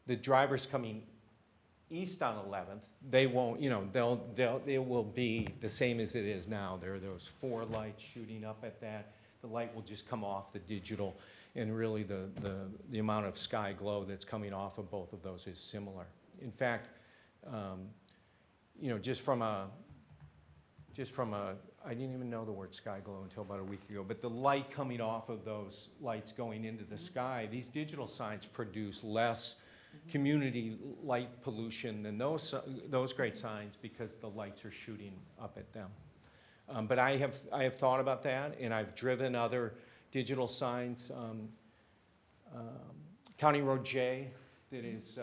The drivers coming east on 11th, they won't, they will be the same as it is now. There are those 4 lights shooting up at that. The light will just come off the digital, and really the amount of sky glow that's coming off of both of those is similar. In fact, just from a I didn't even know the word sky glow until about a week ago, but the light coming off of those lights going into the sky, these digital signs produce less community light pollution than those great signs because the lights are shooting up at them. But I have thought about that, and I've driven other digital signs. County Road J, that is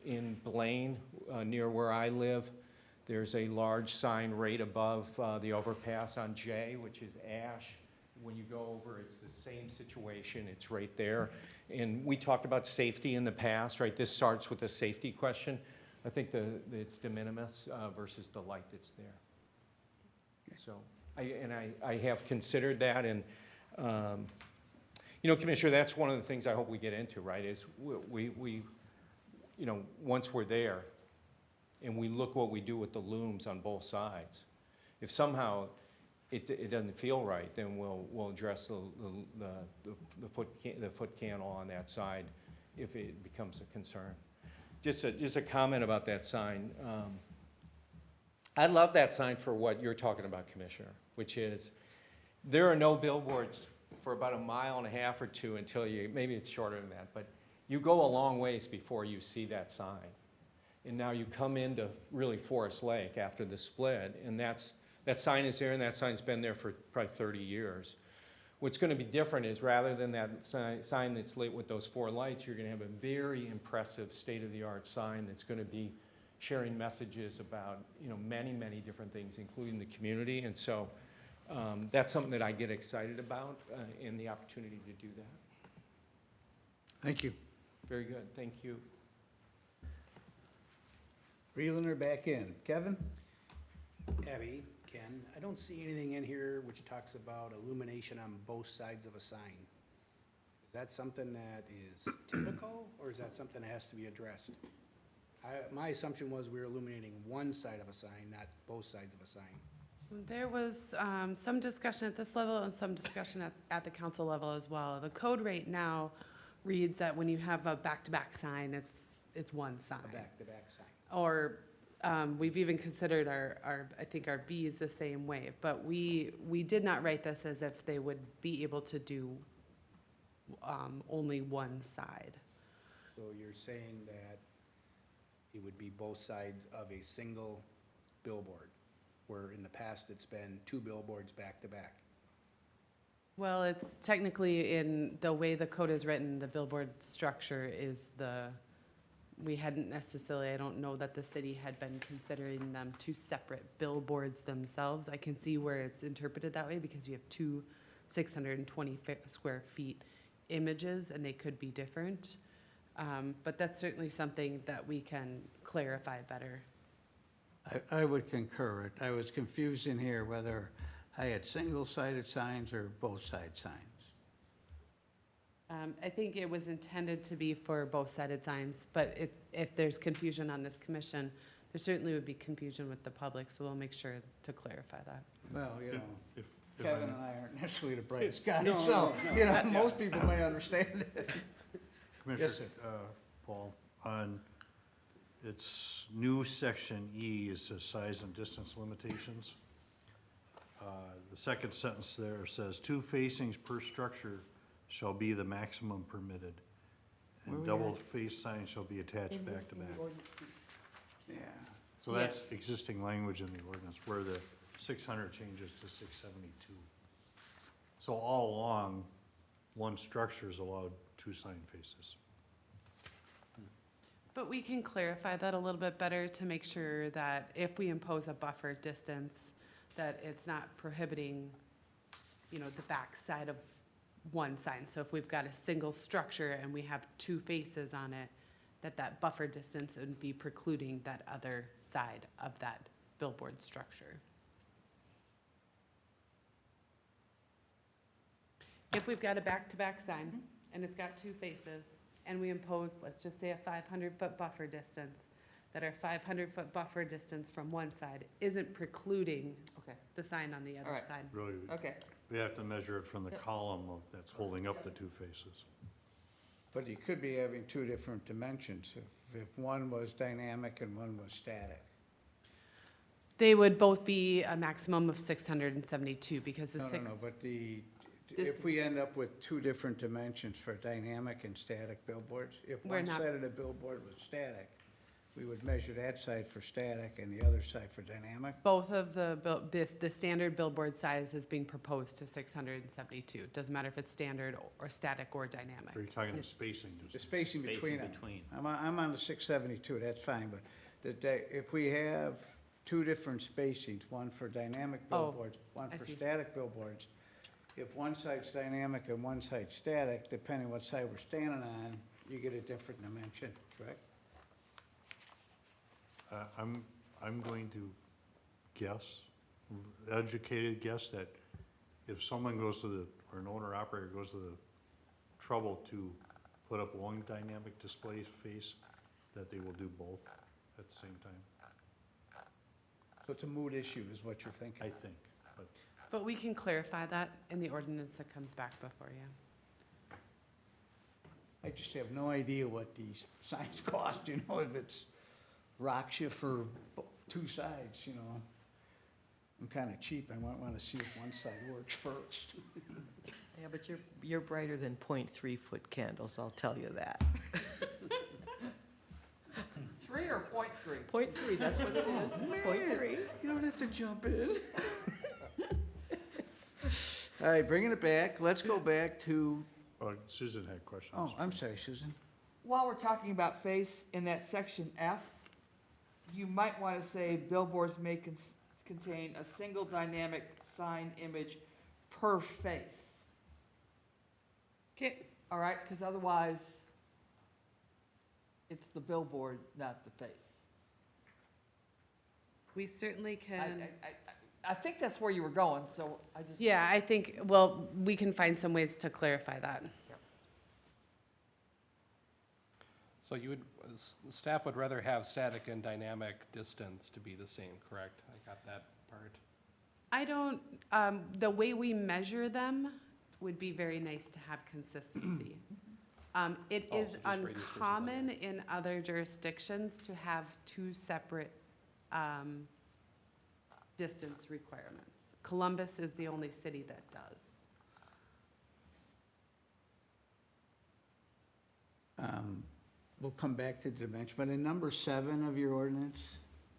in Blaine, near where I live. There's a large sign right above the overpass on J, which is Ash. When you go over, it's the same situation. It's right there. And we talked about safety in the past, right? This starts with a safety question. I think it's de minimis versus the light that's there. So, I have considered that, and you know, Commissioner, that's one of the things I hope we get into, right? Is we you know, once we're there, and we look what we do with the looms on both sides. If somehow it doesn't feel right, then we'll address the foot candle on that side if it becomes a concern. Just a comment about that sign. I love that sign for what you're talking about, Commissioner, which is there are no billboards for about a mile and a half or two until maybe it's shorter than that, but you go a long ways before you see that sign. And now you come into really Forest Lake after the split, and that sign is there, and that sign's been there for probably 30 years. What's going to be different is rather than that sign that's lit with those 4 lights, you're going to have a very impressive state-of-the-art sign that's going to be sharing messages about, you know, many, many different things, including the community. And so that's something that I get excited about, and the opportunity to do that. Thank you. Very good, thank you. Reeling her back in. Kevin? Abby, Ken, I don't see anything in here which talks about illumination on both sides of a sign. Is that something that is typical, or is that something that has to be addressed? My assumption was we were illuminating one side of a sign, not both sides of a sign. There was some discussion at this level and some discussion at the council level as well. The code right now reads that when you have a back-to-back sign, it's one sign. A back-to-back sign. Or we've even considered I think our B is the same way, but we did not write this as if they would be able to do only one side. So you're saying that it would be both sides of a single billboard, where in the past it's been 2 billboards back to back? Well, it's technically in the way the code is written, the billboard structure is we hadn't necessarily, I don't know that the city had been considering them 2 separate billboards themselves. I can see where it's interpreted that way because you have 2 620 square feet images and they could be different. But that's certainly something that we can clarify better. I would concur. I was confused in here whether I had single-sided signs or both-side signs. I think it was intended to be for both-sided signs, but if there's confusion on this commission, there certainly would be confusion with the public, so we'll make sure to clarify that. Well, you know, If Kevin and I aren't necessarily the brightest guys, No, so, no, you know, most people may understand it. Commissioner, Yes, sir. Paul, on its new section E, it says size and distance limitations. The second sentence there says 2 facings per structure shall be the maximum permitted, Where and we double at? face signs shall be attached back to back. Yeah. So that's existing language in the ordinance, where the 600 changes to 672. So all along, one structure is allowed 2 sign faces. But we can clarify that a little bit better to make sure that if we impose a buffer distance, that it's not prohibiting, you know, the back side of one sign. So if we've got a single structure and we have 2 faces on it, that buffer distance would be precluding that other side of that billboard structure. If we've got a back-to-back sign and it's got 2 faces and we impose, let's just say, a 500-foot buffer distance, that our 500-foot buffer distance from one side isn't precluding Okay, the sign on the other Alright. side. Really, okay. we have to measure it from the column that's holding up the 2 faces. But you could be having 2 different dimensions if one was dynamic and one was static. They would both be a maximum of 672 because the No, six. no, no, but if we end up with two different dimensions for dynamic and static billboards, if We're one not- side of the billboard was static, we would measure that side for static and the other side for dynamic? Both of the standard billboard size is being proposed to 672. Doesn't matter if it's standard or static or dynamic. Are you talking the spacing? The spacing between Spacing them. between. I'm on the 672, that's fine, but if we have two different spacings, one for dynamic Oh, billboards, one I for see. static billboards, if one side's dynamic and one side's static, depending what side we're standing on, you get a different dimension, correct? I'm going to guess, educated guess, that if someone goes to the, or an owner operator goes to the trouble to put up one dynamic display face, that they will do both at the same time, So it's a mood issue is what you're thinking? I think. But But we can clarify that in the ordinance that comes back before you. I just have no idea what these signs cost, you know, if it's rocks you for two sides, you know. I'm kind of cheap, I want to see if one side works first. Yeah, but you're brighter than 0.3-foot candles, I'll tell you that. 3 or 0.3? 0.3, that's what it is, 0.3. You don't have to jump in. All right, bringing it back, let's go back to, Susan had questions. oh, I'm sorry, Susan. While we're talking about face, in that section F, you might want to say billboards may contain a single dynamic sign image per face. Okay. All right, because otherwise, it's the billboard, not the face. We certainly I, can. I think that's where you were going, so I just. Yeah, I think, well, we can find some ways to clarify that. So you would, staff would rather have static and dynamic distance to be the same, correct? I got that part. I don't, the way we measure them would be very nice to have consistency. It Oh, is so just radius versus uncommon in other jurisdictions to have two separate distance requirements. Columbus is the only city that does. We'll come back to the dimension, but in number 7 of your ordinance,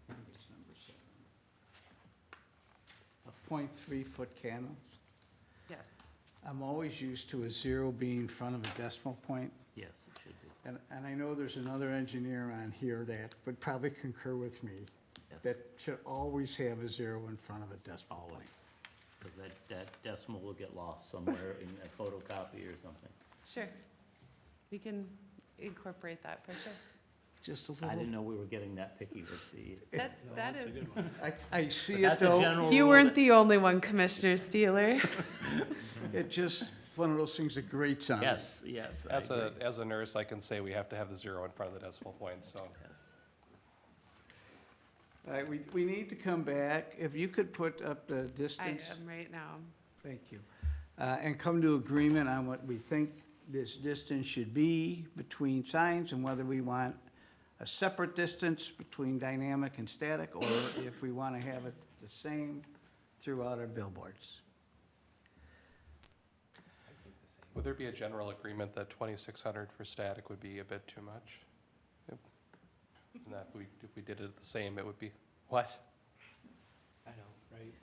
I think it's number 7, of 0.3-foot candles, Yes. I'm always used to a 0 being in front of a decimal point. Yes, it should be. And I know there's another engineer on here that would probably concur with me, Yes, that should always have a 0 in front of a decimal point. always. Because that decimal will get lost somewhere in a photocopy or something. Sure. We can incorporate that for sure. Just a I didn't little, know we were getting that picky with the. That is. I see But it that's a though, general You rule weren't that- the only one, Commissioner Steeler. it just, one of those things that grates on me. Yes, yes. I As agree. as a nurse, I can say we have to have the 0 in front of the decimal point, so. Yes. All right, we need to come back, if you could put up the I distance. am right now. Thank you. And come to agreement on what we think this distance should be between signs and whether we want a separate distance between dynamic and static, or if we want to have it the same throughout our billboards. Would there be a general agreement that 2,600 for static would be a bit too much? And that if we did it the same, it would be, what? I know, right?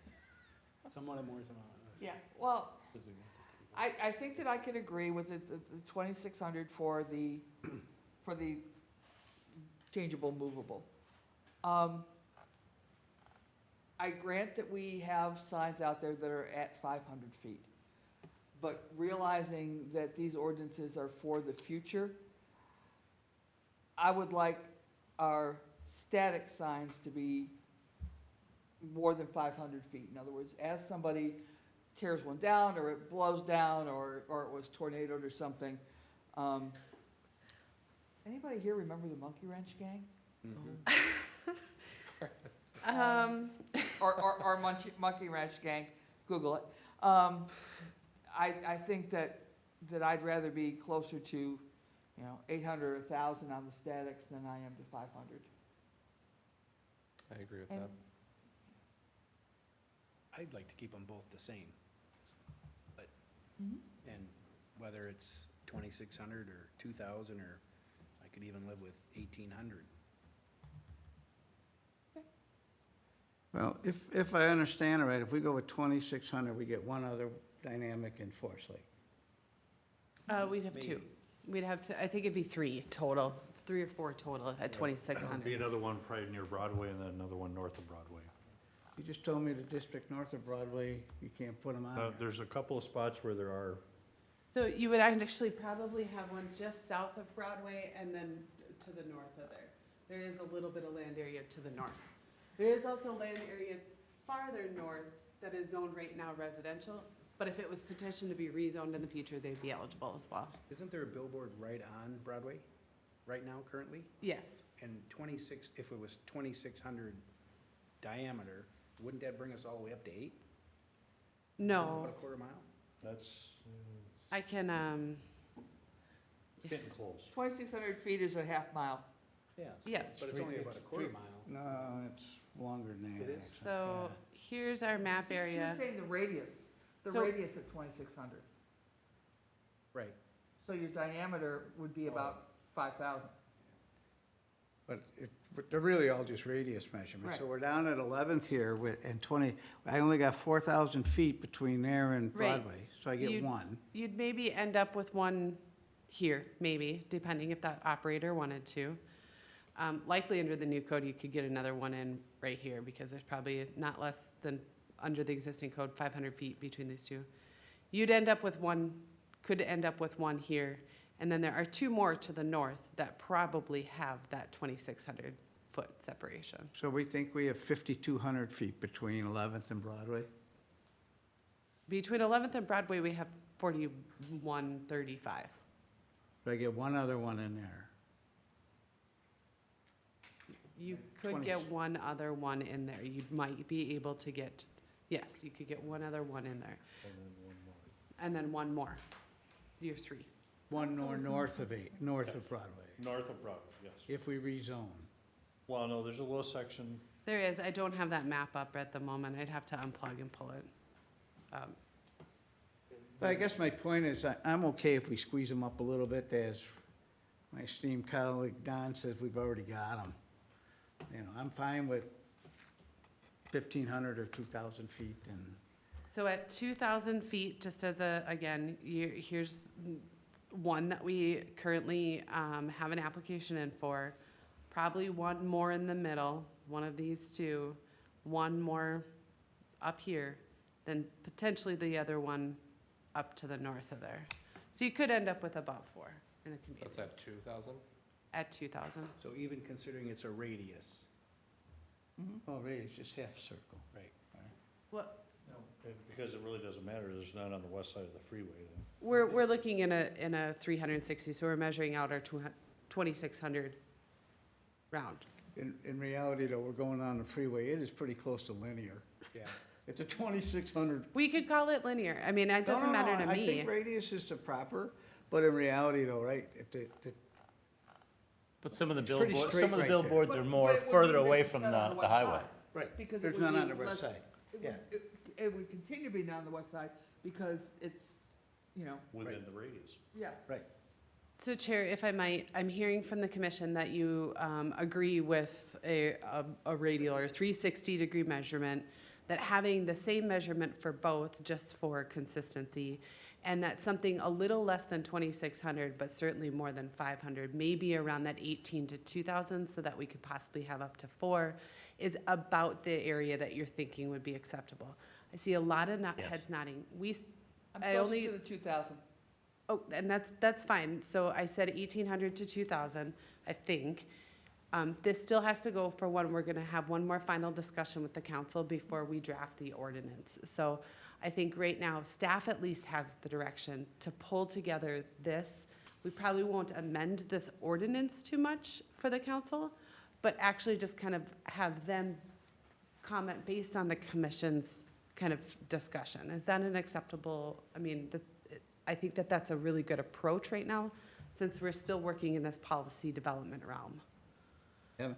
Some want it more, some want it less. Yeah, well, I think that I can agree with the 2,600 for the changeable, movable. I grant that we have signs out there that are at 500 feet. But realizing that these ordinances are for the future, I would like our static signs to be more than 500 feet. In other words, as somebody tears one down, or it blows down, or it was tornadoed or something. Anybody here remember the Monkey Wrench Gang? Or Monkey Wrench Gang, Google it. I think that I'd rather be closer to, 800 or 1,000 on the statics than I am to 500. I agree with And that. I'd like to keep them both the same. But, and whether it's 2,600 or 2,000, or I could even live with 1,800. Well, if I understand it right, if we go with 2,600, we get one other dynamic in Forest Lake. We'd have two. Maybe. We'd have to, I think it'd be 3 total. It's 3 or 4 total at Be 2,600. another one probably near Broadway and then another one north of Broadway. You just told me the district north of Broadway, you can't put them on there. There's a couple of spots where there are, So you would actually probably have one just south of Broadway and then to the north of there. There is a little bit of land area to the north. There is also land area farther north that is zoned right now residential, but if it was petitioned to be rezoned in the future, they'd be eligible as well. Isn't there a billboard right on Broadway, right now, currently? Yes. And 26, if it was 2,600 diameter, wouldn't that bring us all the way up to 8? No, About a quarter mile? that's, I can, it's getting close. 2,600 feet is a half mile. Yeah. But it's only about a quarter mile. No, it's longer than that. It is? actually. so here's our map area. She's saying the radius So- at 2,600. Right. So your diameter would be about 5,000. But they're really all just radius measurements. So Right. we're down at 11th here and 20, I only got 4,000 feet between there and Right. Broadway, so I get You'd- one. You'd maybe end up with one here, maybe, depending if that operator wanted to. Likely under the new code, you could get another one in right here, because there's probably not less than, under the existing code, 500 feet between these two. You'd end up with one, could end up with one here, and then there are 2 more to the north that probably have that 2,600-foot separation. So we think we have 5,200 feet between 11th and Broadway? Between 11th and Broadway, we have 4135. But I get one other one in there. You could 20. get one other one in there. You might be able to get, yes, you could get one other one in there. And then one more. You're 3. One north of Broadway, North of Broadway, yes. if we rezone. Well, no, there's a little section, There is, I don't have that map up at the moment. I'd have to unplug and pull it. But I guess my point is, I'm okay if we squeeze them up a little bit, as my esteemed colleague Don says, we've already got them. You know, I'm fine with 1,500 or 2,000 feet, and So at 2,000 feet, just as again, here's one that we currently have an application in for. Probably one more in the middle, one of these two, one more up here, then potentially the other one up to the north of there. So you could end up with about 4 in the community. That's at 2,000? At 2,000. So even considering it's a radius, oh, really, it's just half circle. right? Well, because it really doesn't matter, there's none on the west side of the freeway then. we're looking in a 360, so we're measuring out our 2,600 round. In reality, though, we're going on the freeway, it is pretty close to linear. Yeah. It's a 2,600. We could call it linear. I mean, it doesn't matter to I think me. radius is the proper, but in reality, though, right, But some of the It's pretty billboards, straight some of the right there. billboards But- are but more it would further be away that from it's not on the west highway. side. right, Because it there's would none be on the west less- side. It Yeah. would, it would continue being on the west side because it's, you know, Within the radius. yeah. So Chair, if I might, I'm hearing from the commission that you agree with a radial or 360-degree measurement, that having the same measurement for both, just for consistency, and that something a little less than 2,600, but certainly more than 500, maybe around that 18 to 2,000, so that we could possibly have up to 4, is about the area that you're thinking would be acceptable. I see a lot of Yes. heads nodding. I'm I closer only- to the 2,000. Oh, and that's fine. So I said 1,800 to 2,000, I think. This still has to go for one. We're gonna have one more final discussion with the council before we draft the ordinance. So I think right now, staff at least has the direction to pull together this. We probably won't amend this ordinance too much for the council, but actually just kind of have them comment based on the commission's kind of discussion. Is that an acceptable, I mean, I think that that's a really good approach right now, since we're still working in this policy development realm. Yeah.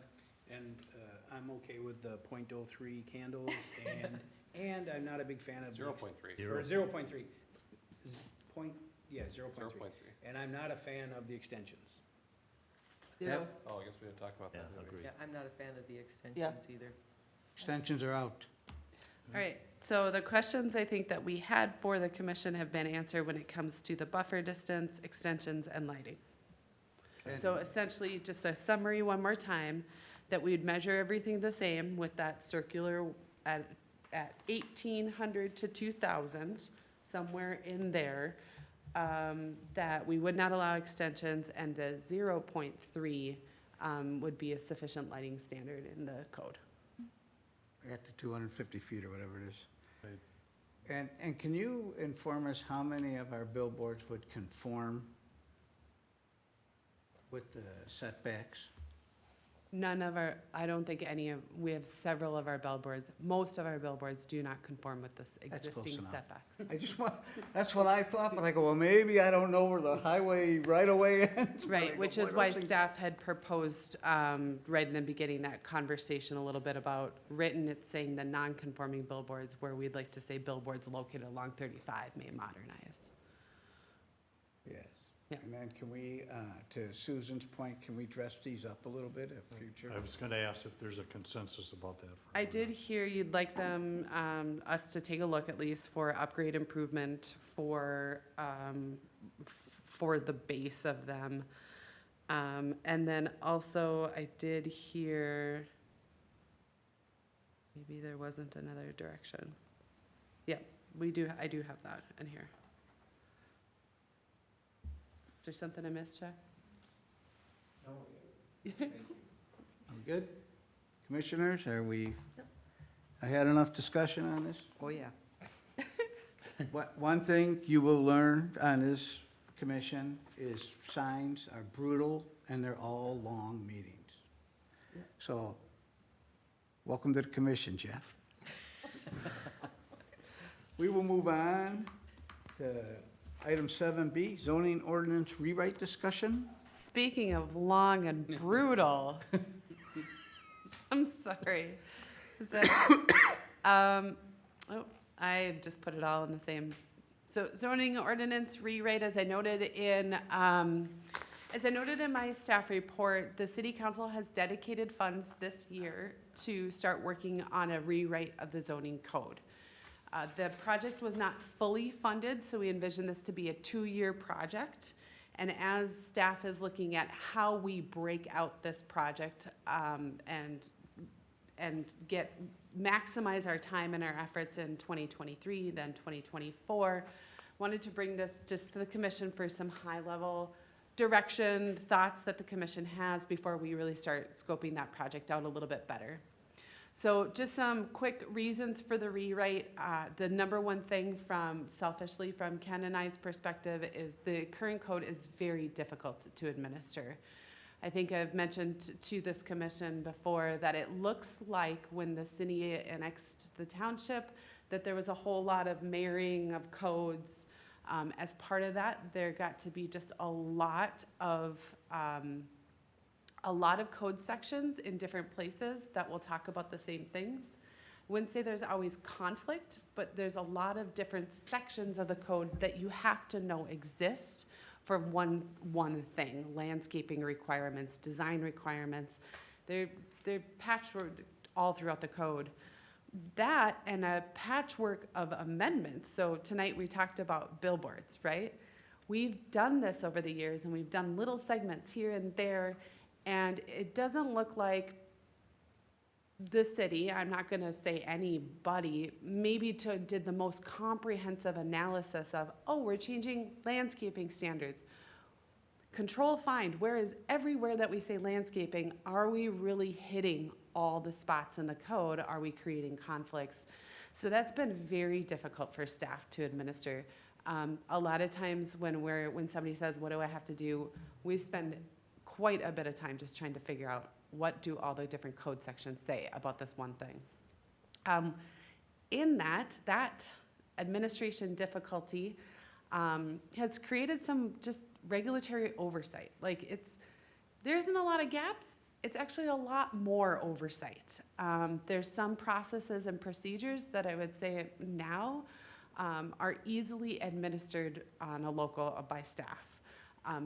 And I'm okay with the .03 candles and And I'm not a big fan of. 0.3. Or 0.3. Point, yeah, 0.3. 0.3. And I'm not a fan of the extensions. Ditto. Oh, I guess we didn't talk about that. did we? Yeah, I'm not a fan of the extensions either. Extensions are out. All right, so the questions I think that we had for the commission have been answered when it comes to the buffer distance, extensions, and lighting. So essentially, just a summary one more time, that we'd measure everything the same with that circular at 1,800 to 2,000, somewhere in there, that we would not allow extensions, and the 0.3 would be a sufficient lighting standard in the code. At the 250 feet or whatever it is. Right. And can you inform us how many of our billboards would conform with the setbacks? None of our, I don't think any of, we have several of our billboards, most of our billboards do not conform with this That's close existing enough. setbacks. I just want, that's what I thought, but I go, well, maybe I don't know where the highway right-of-way ends. but I Right, go, which boy, is those why things- staff had proposed, right in the beginning, that conversation a little bit about written, it's saying the non-conforming billboards, where we'd like to say billboards located along 35 may modernize. Yes. Yeah. And then can we, to Susan's point, can we dress these up a little bit at future? I was gonna ask if there's a consensus about that. for I everyone. did hear you'd like them, us to take a look at least for upgrade improvement for the base of them. And then also I did hear, maybe there wasn't another direction. Yeah, I do have that in here. Is there something I missed, Chuck? We good? Commissioners, are we, I had enough discussion on this? Oh, yeah. One thing you will learn on this commission is signs are brutal and they're all long meetings. So, welcome to the commission, Jeff. We will move on to item 7B, zoning ordinance rewrite discussion. Speaking of long and brutal, I'm sorry. Is that, I just put it all in the same. So zoning ordinance rewrite, as I noted in my staff report, the city council has dedicated funds this year to start working on a rewrite of the zoning code. The project was not fully funded, so we envision this to be a 2-year project. And as staff is looking at how we break out this project and maximize our time and our efforts in 2023, then 2024, wanted to bring this just to the commission for some high-level direction, thoughts that the commission has before we really start scoping that project out a little bit better. So just some quick reasons for the rewrite. The number one thing selfishly from Ken and I's perspective is the current code is very difficult to administer. I think I've mentioned to this commission before that it looks like when the city annexed the township that there was a whole lot of marrying of codes. As part of that, there got to be just a lot of code sections in different places that will talk about the same things. Wouldn't say there's always conflict, but there's a lot of different sections of the code that you have to know exist for one thing. Landscaping requirements, design requirements, they're patchwork all throughout the code. That and a patchwork of amendments. So tonight we talked about billboards, right? We've done this over the years and we've done little segments here and there, and it doesn't look like the city, I'm not gonna say anybody, maybe did the most comprehensive analysis of, oh, we're changing landscaping standards. Control find, everywhere that we say landscaping, are we really hitting all the spots in the code? Are we creating conflicts? So that's been very difficult for staff to administer. A lot of times when somebody says, what do I have to do? We spend quite a bit of time just trying to figure out what do all the different code sections say about this one thing. In that administration difficulty has created some just regulatory oversight. Like there isn't a lot of gaps it's actually a lot more oversight. There's some processes and procedures that I would say now are easily administered on a local by staff.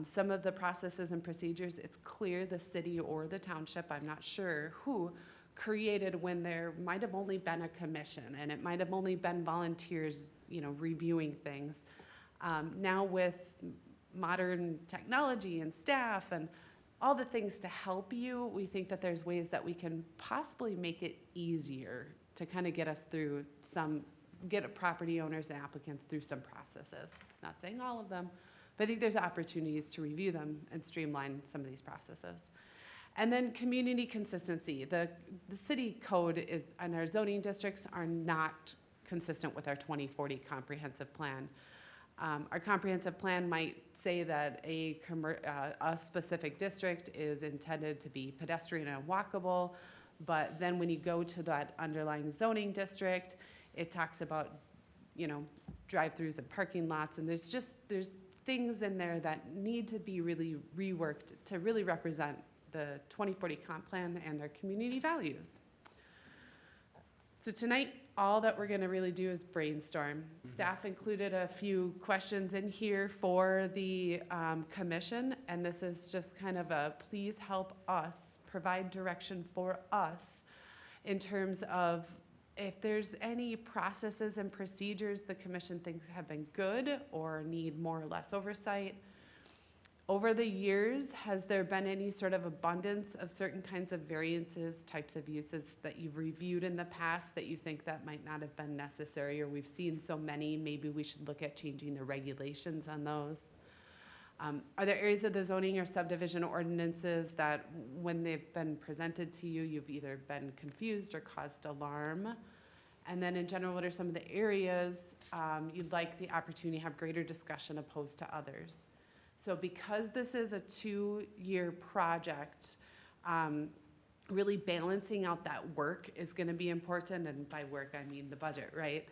Some of the processes and procedures, it's clear the city or the township, I'm not sure who, created when there might have only been a commission and it might have only been volunteers, reviewing things. Now with modern technology and staff and all the things to help you, we think that there's ways that we can possibly make it easier to kind of get us through get property owners and applicants through some processes. Not saying all of them, but I think there's opportunities to review them and streamline some of these processes. And then community consistency. The city code is, and our zoning districts are not consistent with our 2040 comprehensive plan. Our comprehensive plan might say that a specific district is intended to be pedestrian and walkable, but then when you go to that underlying zoning district, it talks about, drive-throughs and parking lots, and there's things in there that need to be really reworked to really represent the 2040 comp plan and our community values. So tonight, all that we're gonna really do is brainstorm. Staff included a few questions in here for the commission, and this is just kind of a please help us, provide direction for us in terms of if there's any processes and procedures the commission thinks have been good or need more or less oversight. Over the years, has there been any sort of abundance of certain kinds of variances, types of uses that you've reviewed in the past that you think that might not have been necessary, or we've seen so many, maybe we should look at changing the regulations on those? Are there areas of the zoning or subdivision ordinances that when they've been presented to you, you've either been confused or caused alarm? And then in general, what are some of the areas you'd like the opportunity to have greater discussion opposed to others? So because this is a 2-year project, really balancing out that work is gonna be important, and by work, I mean the budget, right?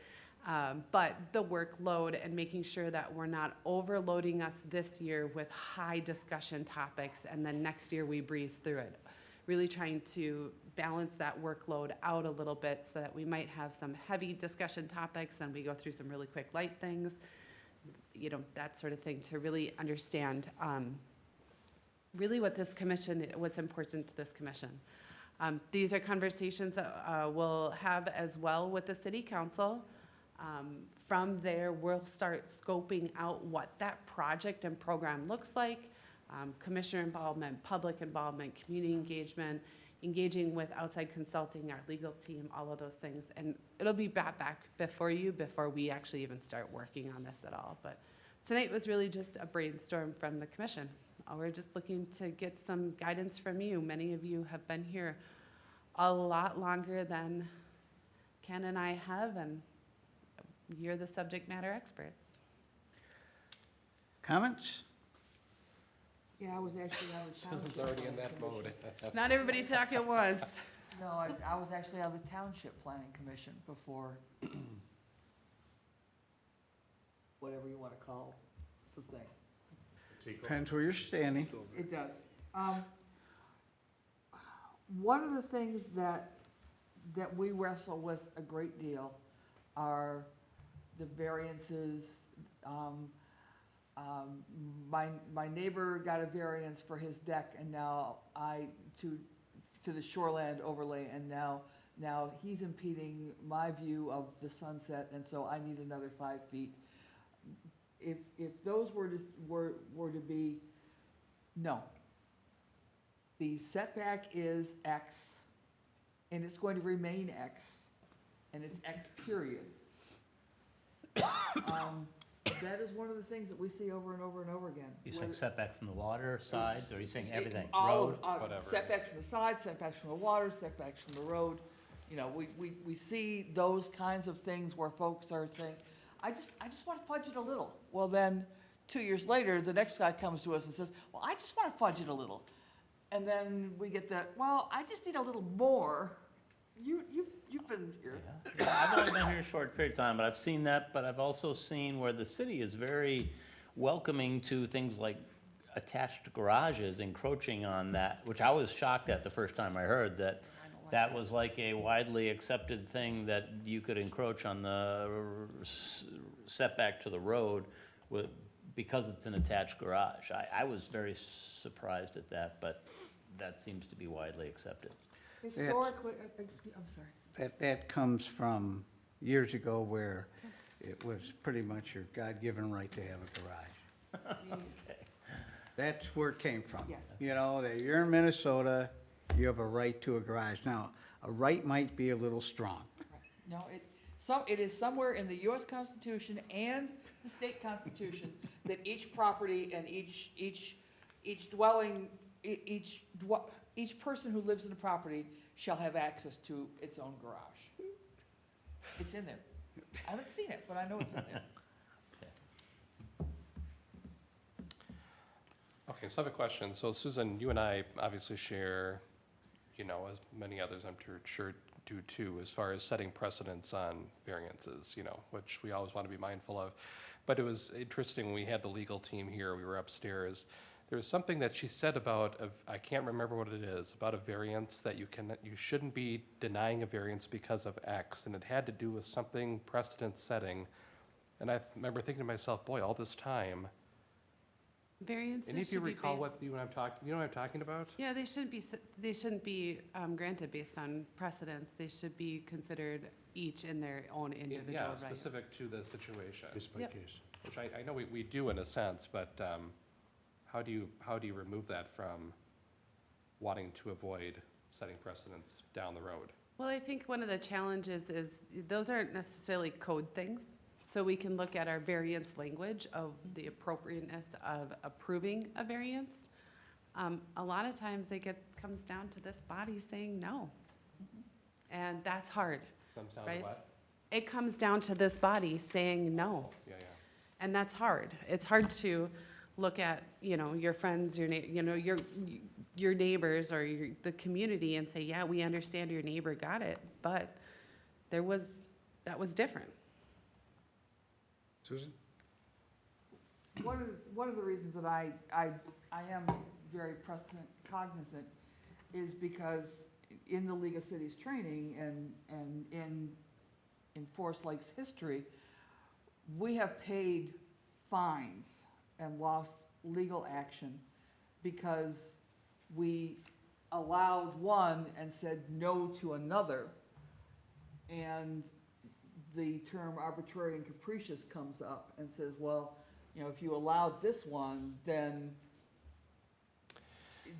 But the workload and making sure that we're not overloading us this year with high discussion topics, and then next year we breeze through it. Really trying to balance that workload out a little bit so that we might have some heavy discussion topics, then we go through some really quick light things, that sort of thing, to really understand really what's important to this commission. These are conversations that we'll have as well with the city council. From there, we'll start scoping out what that project and program looks like. Commissioner involvement, public involvement, community engagement, engaging with outside consulting, our legal team, all of those things. And it'll be back before we actually even start working on this at all. But tonight was really just a brainstorm from the commission. We're just looking to get some guidance from you. Many of you have been here a lot longer than Ken and I have, and you're the subject matter experts. Comments? Yeah, I was actually on the Susan's township already in planning that mode. commission. Not everybody talk at once. No, I was actually on the township planning commission before, whatever you want to call the thing. Depends where you're standing. It does. One of the things that we wrestle with a great deal are the variances. My neighbor got a variance for his deck, and now to the shoreland overlay, and now he's impeding my view of the sunset, and so I need another 5 feet. If those were to be, no. The setback is X, and it's going to remain X, and it's X period. That is one of the things that we see over and over and over again. You saying setback from the water sides, or are you saying everything? All Road? of, Whatever. setbacks from the side, setbacks from the water, setbacks from the road. We see those kinds of things where folks are saying, I just want to fudge it a little. Well, then, 2 years later, the next guy comes to us and says, well, I just want to fudge it a little. And then we get that, well, I just need a little more. You've been here. Yeah, I've only been here a short period of time, but I've seen that, but I've also seen where the city is very welcoming to things like attached garages encroaching on that, which I was shocked at the first time I heard that that was like a widely accepted thing that you could encroach on the setback to the road with, because it's an attached garage. I was very surprised at that, but that seems to be widely accepted. Historically, I'm sorry. That comes from years ago where it was pretty much your God-given right to have a garage. Okay. That's where it came from. Yes. You know, that you're in Minnesota, you have a right to a garage. Now, a right might be a little strong. No, it is somewhere in the US Constitution and the state constitution that each property and each dwelling, each person who lives in the property shall have access to its own garage. It's in there. I haven't seen it, but I know it's in there. Okay, so I have a question. So Susan, you and I obviously share, you know, as many others I'm sure do too, as far as setting precedents on variances, you know, which we always want to be mindful of. But it was interesting when we had the legal team here, we were upstairs. There was something that she said about, I can't remember what it is, about a variance that you shouldn't be denying a variance because of X, and it had to do with something precedent setting. And I remember thinking to myself, boy, all this time. Variances Any of you should be recall what based- you know what I'm talking about? Yeah, they shouldn't be granted based on precedence. They should be considered each in their own individual Yeah, right. specific to the situation, Case by Yep. case. which I know we do in a sense, but how do you remove that from wanting to avoid setting precedents down the road? Well, I think one of the challenges is those aren't necessarily code things. So we can look at our variance language of the appropriateness of approving a variance. A lot of times comes down to this body saying no. And that's hard. Comes down to Right. what? It comes down to this body saying no. Yeah, yeah. And that's hard. It's hard to look at, you know, your friends, your neighbors or the community and say, yeah, we understand your neighbor got it, but that was different. Susan? One of the reasons that I am very precedent cognizant is because in the League of Cities training and in Forest Lake's history, we have paid fines and lost legal action because we allowed one and said no to another. And the term arbitrary and capricious comes up and says, well, you know, if you allowed this one, then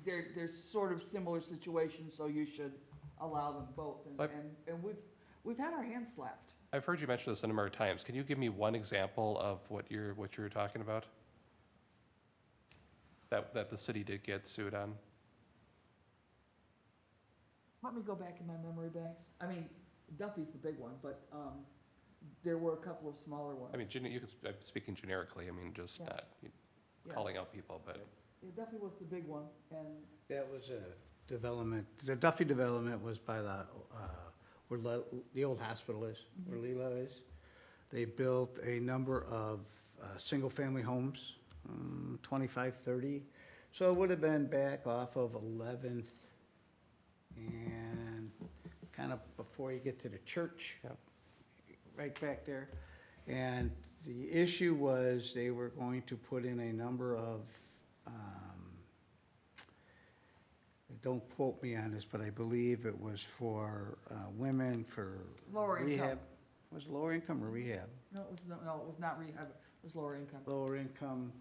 there's sort of similar situations, so you should allow them both. But- And we've had our hands slapped. I've heard you mention this a number of times. Can you give me one example of what you're talking about? That the city did get sued on? Let me go back in my memory banks. I mean, Duffy's the big one, but there were a couple of smaller ones. I mean, you could, I'm speaking generically, I mean, just Yeah. not Yeah. calling out people, but. Yeah, Duffy was the big one, and That was a development, the Duffy development was by where the old hospital is, where Leela is. They built a number of single-family homes, 25, 30. So it would have been back off of 11th and kind of before you get to the church. Yep. Right back there. And the issue was they were going to put in a number of, don't quote me on this, but I believe it was for women for lower income. rehab. Was it lower income or rehab? No, it was not rehab, it was lower income. Lower income,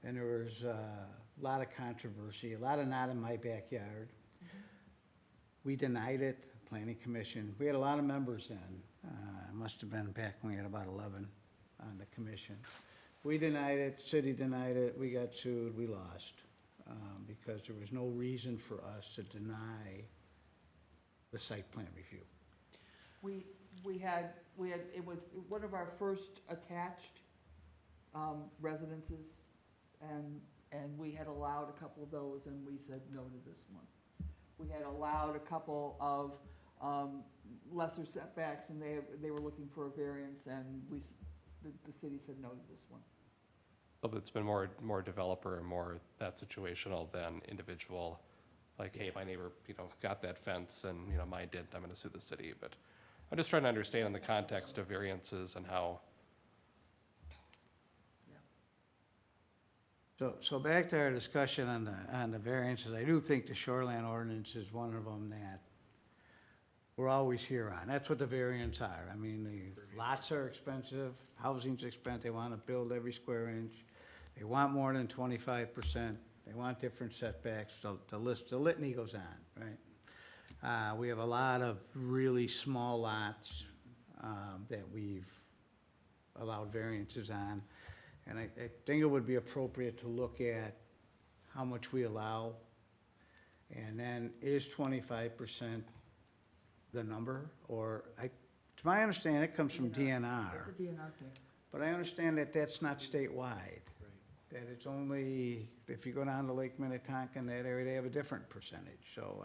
and there was a lot of controversy, a lot of not in my backyard. We denied it, planning commission. We had a lot of members then. It must have been back when we had about 11 on the commission. We denied it, city denied it, we got sued, we lost. Because there was no reason for us to deny the site plan review. We had, it was one of our first attached residences, and we had allowed a couple of those, and we said no to this one. We had allowed a couple of lesser setbacks, and they were looking for a variance, and the city said no to this one. it's been more developer and more that situational than individual. Like, hey, my neighbor, got that fence and, mine didn't, I'm gonna sue the city. But I'm just trying to understand in the context of variances and how, So back to our discussion on the variances, I do think the shoreline ordinance is one of them that we're always here on. That's what the variants are. I mean, the lots are expensive, housing's expensive, they want to build every square inch. They want more than 25%, they want different setbacks, the litany goes on, right? We have a lot of really small lots that we've allowed variances on. And I think it would be appropriate to look at how much we allow. And then is 25% the number? Or to my understanding, it comes from DNR. It's a DNR thing. But I understand that that's not statewide. That it's only, if you go down to Lake Minnetonka in that area, they have a different percentage. So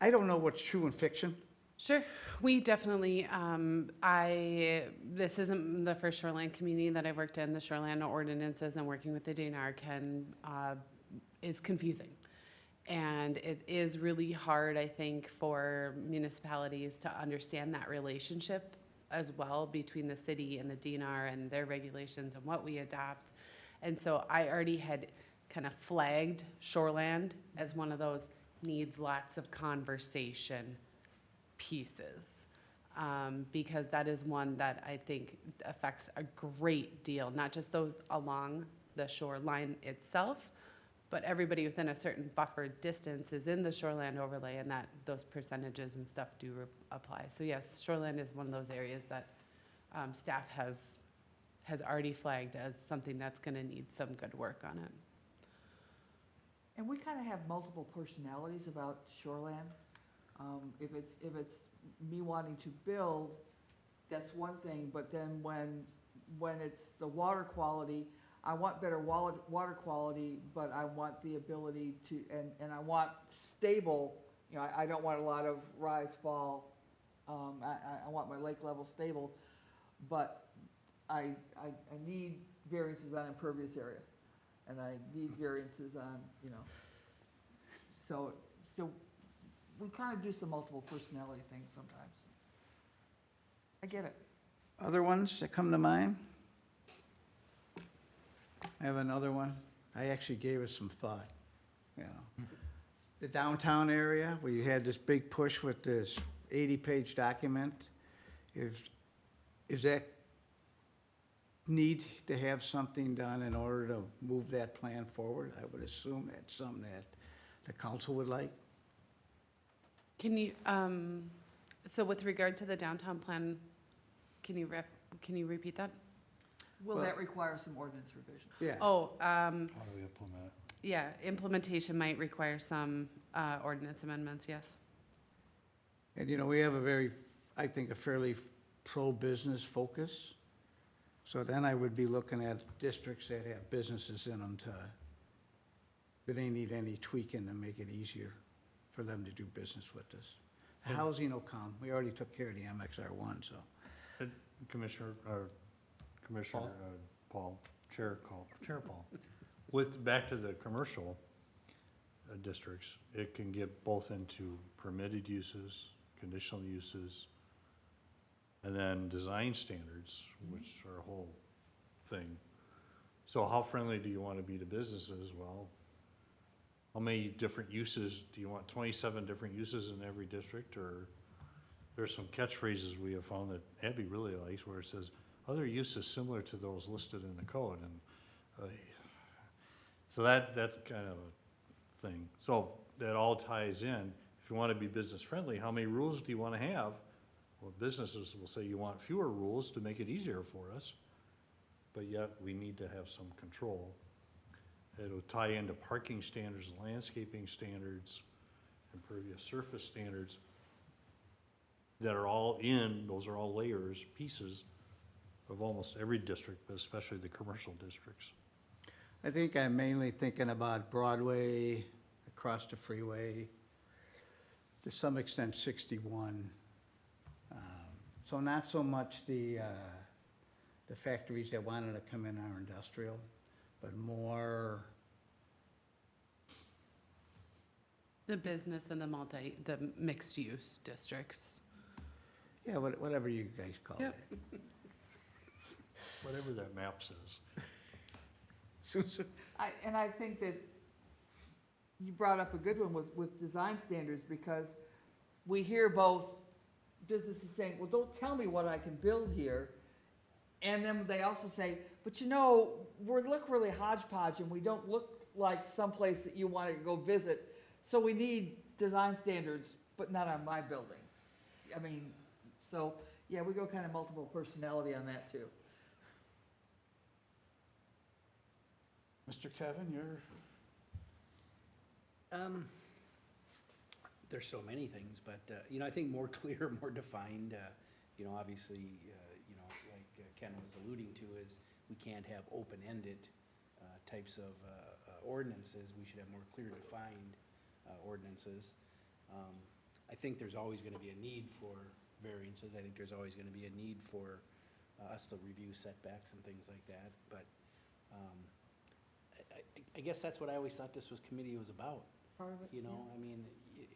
I don't know what's true and fiction. Sure, we definitely, this isn't the first shoreline community that I've worked in. The shoreline ordinances and working with the DNR is confusing. And it is really hard, I think, for municipalities to understand that relationship as well between the city and the DNR and their regulations and what we adopt. And so I already had kind of flagged shoreland as one of those needs lots of conversation pieces, because that is one that I think affects a great deal, not just those along the shoreline itself, but everybody within a certain buffer distance is in the shoreline overlay, and that those percentages and stuff do apply. So yes, shoreline is one of those areas that staff has already flagged as something that's going to need some good work on it. And we kind of have multiple personalities about shoreland. If it's me wanting to build, that's one thing, but then when it's the water quality, I want better water quality, but I want the ability to, and I want stable, I don't want a lot of rise, fall. I want my lake level stable, but I need variances on impervious area, and I need variances on, so we kind of do some multiple personality things sometimes. I get it. Other ones that come to mind? I have another one. I actually gave it some thought, The downtown area, where you had this big push with this 80-page document, is that need to have something done in order to move that plan forward? I would assume that's something that the council would like. Can you, so with regard to the downtown plan, can you repeat that? Will that require some ordinance revision? Yeah. Oh, How do we implement it? yeah, implementation might require some ordinance amendments, yes. And, we have I think, a fairly pro-business focus. So then I would be looking at districts that have businesses in them do they need any tweaking to make it easier for them to do business with us? The housing will come. We already took care of the MXR1, so. Commissioner Paul, Chair Paul. Back to the commercial districts, it can get both into permitted uses, conditional uses, and then design standards, which are a whole thing. So how friendly do you want to be to businesses? Well, how many different uses? Do you want 27 different uses in every district? Or there's some catchphrases we have found that Abby really likes where it says, other uses similar to those listed in the code. And so that's kind of a thing. So that all ties in. If you want to be business friendly, how many rules do you want to have? Well, businesses will say you want fewer rules to make it easier for us, but yet we need to have some control. It'll tie into parking standards, landscaping standards, impervious surface standards that are all those are all layers, pieces of almost every district, but especially the commercial districts. I think I'm mainly thinking about Broadway, across the freeway, to some extent 61. So not so much the the factories that wanted to come in are industrial, but more, The business and the mixed-use districts. yeah, whatever you guys call it. Yep. Whatever that map says. Susan? And I think that you brought up a good one with design standards, because we hear both businesses saying, well, don't tell me what I can build here. And then they also say, but you know, we look really hodgepodge and we don't look like someplace that you want to go visit. So we need design standards, but not on my building. I mean, so, yeah, we go kind of multiple personality on that too. Mr. Kevin, you're, There's so many things, but, you know, I think more clear, more defined, you know, obviously, you know, like Ken was alluding to, is we can't have open-ended types of ordinances. We should have more clear defined ordinances. I think there's always gonna be a need for variances. I think there's always gonna be a need for us to review setbacks and things like that, but I guess that's what I always thought this committee was about. Part of it, You know, I mean,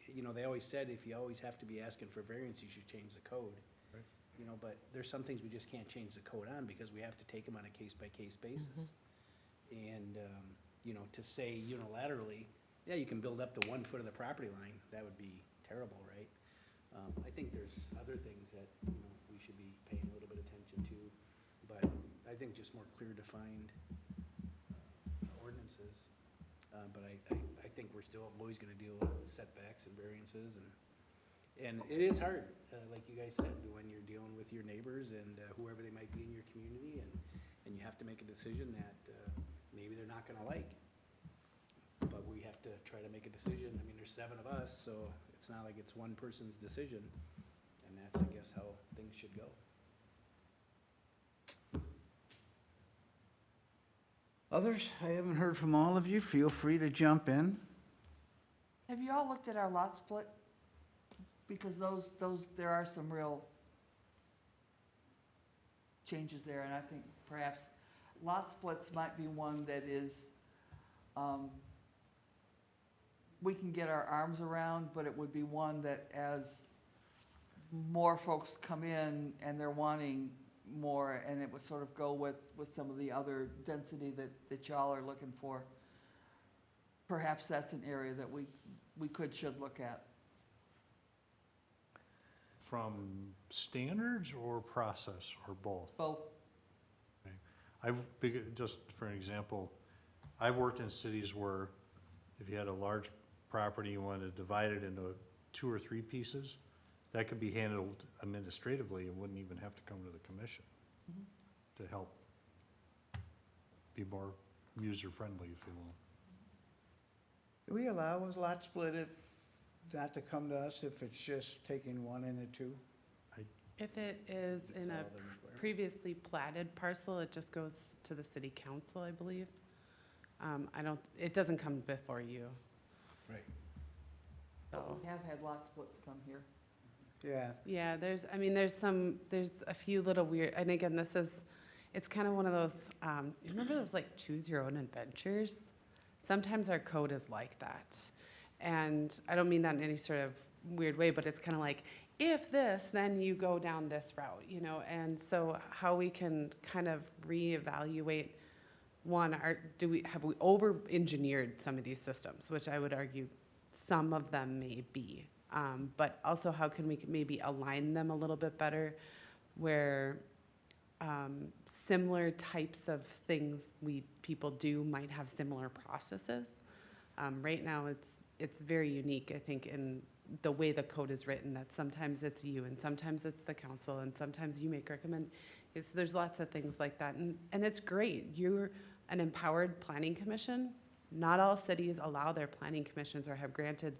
you know, they always said if you always have to be asking for variance, you should change the code. Right. You know, but there's some things we just can't change the code on because we have to take them on a case-by-case basis. And, you know, to say unilaterally, yeah, you can build up to 1 foot of the property line, that would be terrible, right? I think there's other things that, you know, we should be paying a little bit of attention to, but I think just more clear defined ordinances. But I think we're still always gonna deal with setbacks and variances, and it is hard, like you guys said, when you're dealing with your neighbors and whoever they might be in your community, and you have to make a decision that maybe they're not gonna like. But we have to try to make a decision. I mean, there's 7 of us, so it's not like it's one person's decision, and that's, I guess, how things should go. others, I haven't heard from all of you. Feel free to jump in. Have you all looked at our lot split? Because there are some real changes there, and I think perhaps lot splits might be one that is, we can get our arms around, but it would be one that as more folks come in and they're wanting more, and it would sort of go with some of the other density that y'all are looking for. Perhaps that's an area that we should look at. From standards or process, or both? Both. Just for an example, I've worked in cities where if you had a large property, you wanted to divide it into 2 or 3 pieces, that could be handled administratively and wouldn't even have to come to the commission to help be more user-friendly, if you will. Do we allow a lot split if, not to come to us if it's just taking 1 into 2? If it is That's in a all the requirements. previously platted parcel, it just goes to the city council, I believe. It doesn't come before you, Right. so. We have had lot splits come here. Yeah. Yeah, there's a few little weird, and again, it's kind of one of those, you remember those like choose your own adventures? Sometimes our code is like that. And I don't mean that in any sort of weird way, but it's kind of like, if this, then you go down this route, you know? And so how we can kind of reevaluate, one, have we over-engineered some of these systems, which I would argue some of them may be. But also how can we maybe align them a little bit better where similar types of things people do might have similar processes. Right now, it's very unique, I think, in the way the code is written, that sometimes it's you and sometimes it's the council and sometimes you make so there's lots of things like that. And it's great. You're an empowered planning commission. Not all cities allow their planning commissions or have granted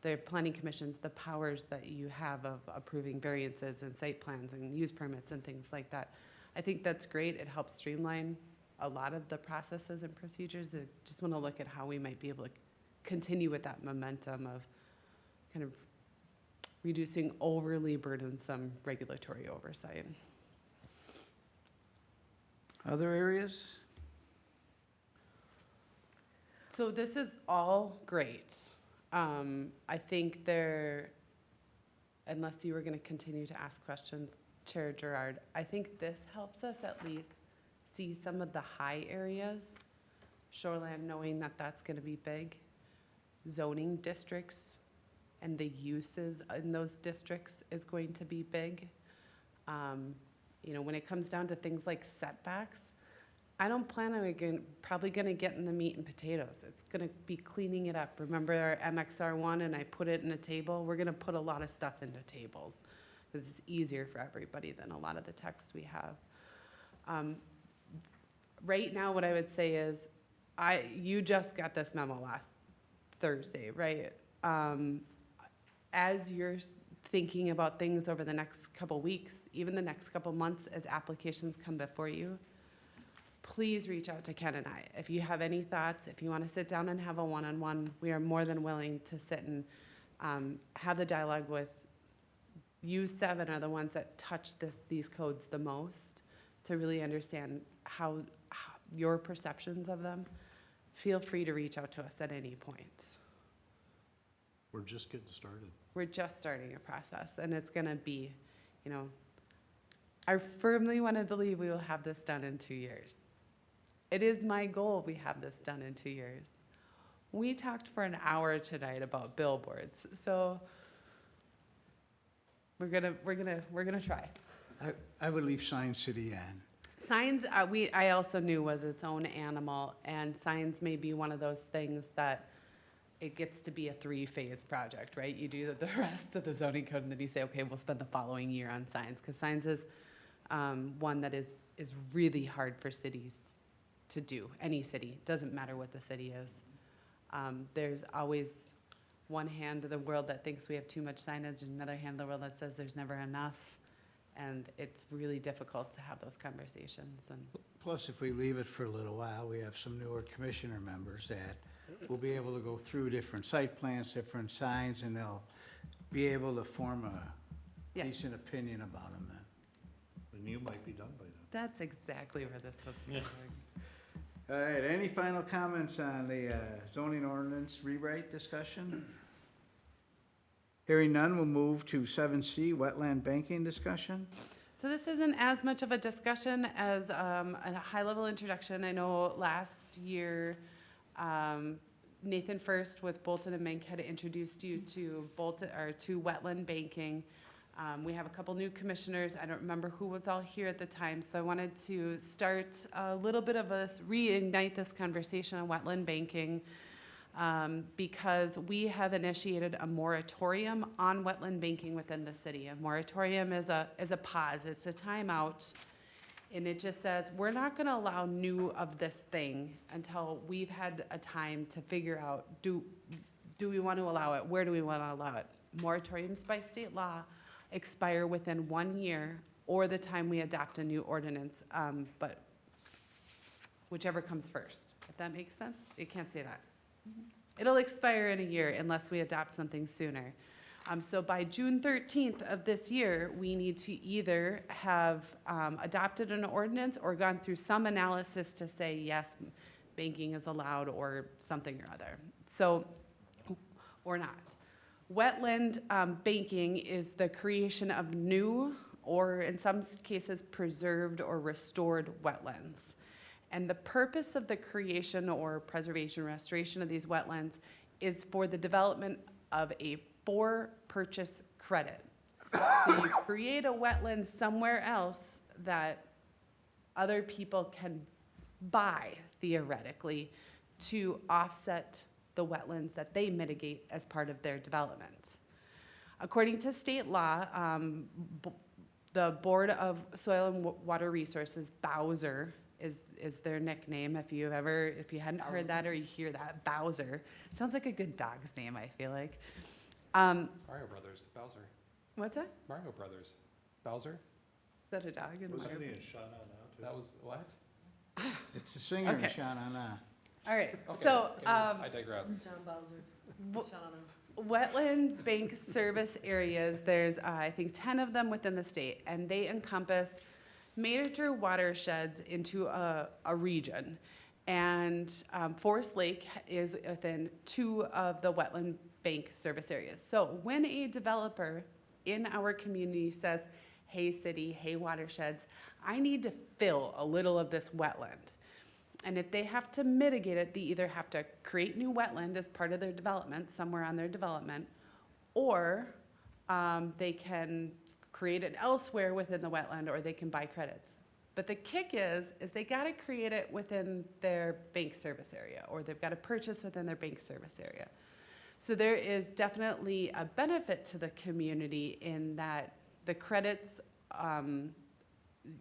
their planning commissions the powers that you have of approving variances and site plans and use permits and things like that. I think that's great. It helps streamline a lot of the processes and procedures. I just want to look at how we might be able to continue with that momentum of kind of reducing overly burdensome regulatory oversight. Other areas? So this is all great. I think unless you were gonna continue to ask questions, Chair Gerard, I think this helps us at least see some of the high areas. Shoreland, knowing that that's gonna be big. Zoning districts and the uses in those districts is going to be big. You know, when it comes down to things like setbacks, I don't plan on probably gonna get in the meat and potatoes. It's gonna be cleaning it up. Remember our MXR1 and I put it in a table? We're gonna put a lot of stuff into tables because it's easier for everybody than a lot of the texts we have. Right now, what I would say is, you just got this memo last Thursday, right? As you're thinking about things over the next couple weeks, even the next couple months as applications come before you, please reach out to Ken and I. If you have any thoughts, if you want to sit down and have a one-on-one, we are more than willing to sit and have the dialogue with you. Seven are the ones that touch these codes the most to really understand how your perceptions of them. Feel free to reach out to us at any point. We're just getting started. We're just starting a process, and it's gonna be, you know, I firmly want to believe we will have this done in 2 years. It is my goal we have this done in 2 years. We talked for an hour tonight about billboards, so we're gonna try. I would leave Sign City on. Signs, I also knew was its own animal, and signs may be one of those things that it gets to be a 3-phase project, right? You do the rest of the zoning code, and then you say, okay, we'll spend the following year on signs, because signs is one that is really hard for cities to do. Any city, doesn't matter what the city is. There's always one hand of the world that thinks we have too much signage, and another hand of the world that says there's never enough. And it's really difficult to have those conversations. And Plus, if we leave it for a little while, we have some newer commissioner members that will be able to go through different site plans, different signs, and they'll be able to form a Yeah. decent opinion about them then. And you might be done by then. that's exactly where this was going. All right, any final comments on the zoning ordinance rewrite discussion? Hearing none, we'll move to 7C, wetland banking discussion. So this isn't as much of a discussion as a high-level introduction. I know last year, Nathan First with Bolton and Mink had introduced you to wetland banking. We have a couple new commissioners. I don't remember who was all here at the time, so I wanted to start a little bit of reignite this conversation on wetland banking. Because we have initiated a moratorium on wetland banking within the city. A moratorium is a pause, it's a timeout, and it just says, we're not gonna allow new of this thing until we've had a time to figure out, do we want to allow it, where do we want to allow it? Moratoriums by state law expire within 1 year or the time we adopt a new ordinance, but whichever comes first, if that makes sense. You can't say that. It'll expire in a year unless we adopt something sooner. So by June 13th of this year, we need to either have adopted an ordinance or gone through some analysis to say, yes, banking is allowed or something or other. So, or not. Wetland banking is the creation of new or in some cases preserved or restored wetlands. And the purpose of the creation or preservation, restoration of these wetlands is for the development of a for-purchase credit. So you create a wetland somewhere else that other people can buy, theoretically, to offset the wetlands that they mitigate as part of their development. According to state law, the Board of Soil and Water Resources, Bowser, is their nickname. If you hadn't heard that or you hear that, Bowser. Sounds like a good dog's name, I feel like. Mario Brothers, Bowser. What's that? Mario Brothers, Bowser? Is that a dog? In Wasn't Mario? he in Shana now too? That was, what? It's the singer in Okay. Sha-Na-Na. All right, Okay, so, I digress. John Bowser, w- Shauna. wetland bank service areas, there's, I think, 10 of them within the state, and they encompass major watersheds into a region. And Forest Lake is within 2 of the wetland bank service areas. So when a developer in our community says, hey city, hey watersheds, I need to fill a little of this wetland. And if they have to mitigate it, they either have to create new wetland as part of their development, somewhere on their development, or they can create it elsewhere within the wetland, or they can buy credits. But the kick is they gotta create it within their bank service area, or they've gotta purchase within their bank service area. So there is definitely a benefit to the community in that the credits,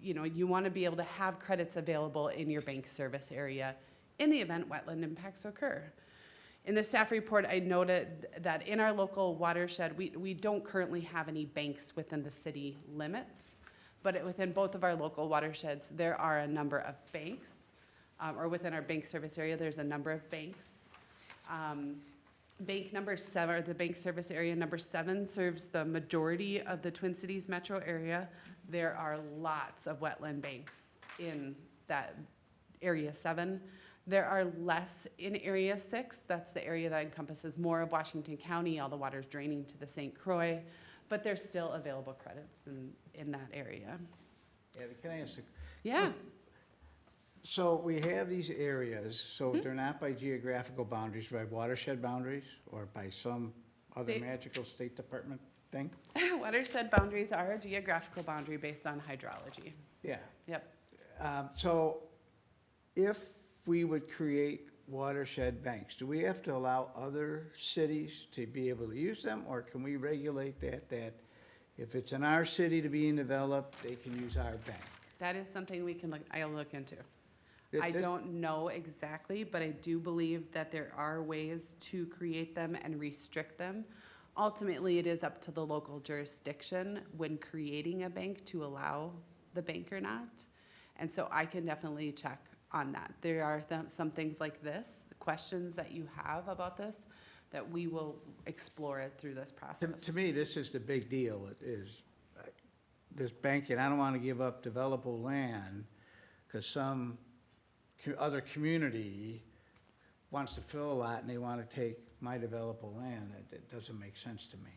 you know, you wanna be able to have credits available in your bank service area in the event wetland impacts occur. In the staff report, I noted that in our local watershed, we don't currently have any banks within the city limits, but within both of our local watersheds, there are a number of banks, or within our bank service area, there's a number of banks. Bank number 7, or the bank service area number 7 serves the majority of the Twin Cities metro area. There are lots of wetland banks in that area 7. There are less in area 6. That's the area that encompasses more of Washington County. All the water's draining to the St. Croix, but there's still available credits in that area. Yeah, but can I ask, Yeah, so we have these areas, so they're not by geographical boundaries, by watershed boundaries, or by some other They- magical State Department thing? watershed boundaries are a geographical boundary based on hydrology. Yeah. Yep. So if we would create watershed banks, do we have to allow other cities to be able to use them, or can we regulate that if it's in our city to be developed, they can use our bank? That is something I'll look into. Th- I th- don't know exactly, but I do believe that there are ways to create them and restrict them. Ultimately, it is up to the local jurisdiction when creating a bank to allow the bank or not. And so I can definitely check on that. There are some things like this, questions that you have about this, that we will explore it through this process. To me, this is the big deal, it is, this banking, I don't want to give up developable land, because some other community wants to fill a lot and they want to take my developable land. It doesn't make sense to me.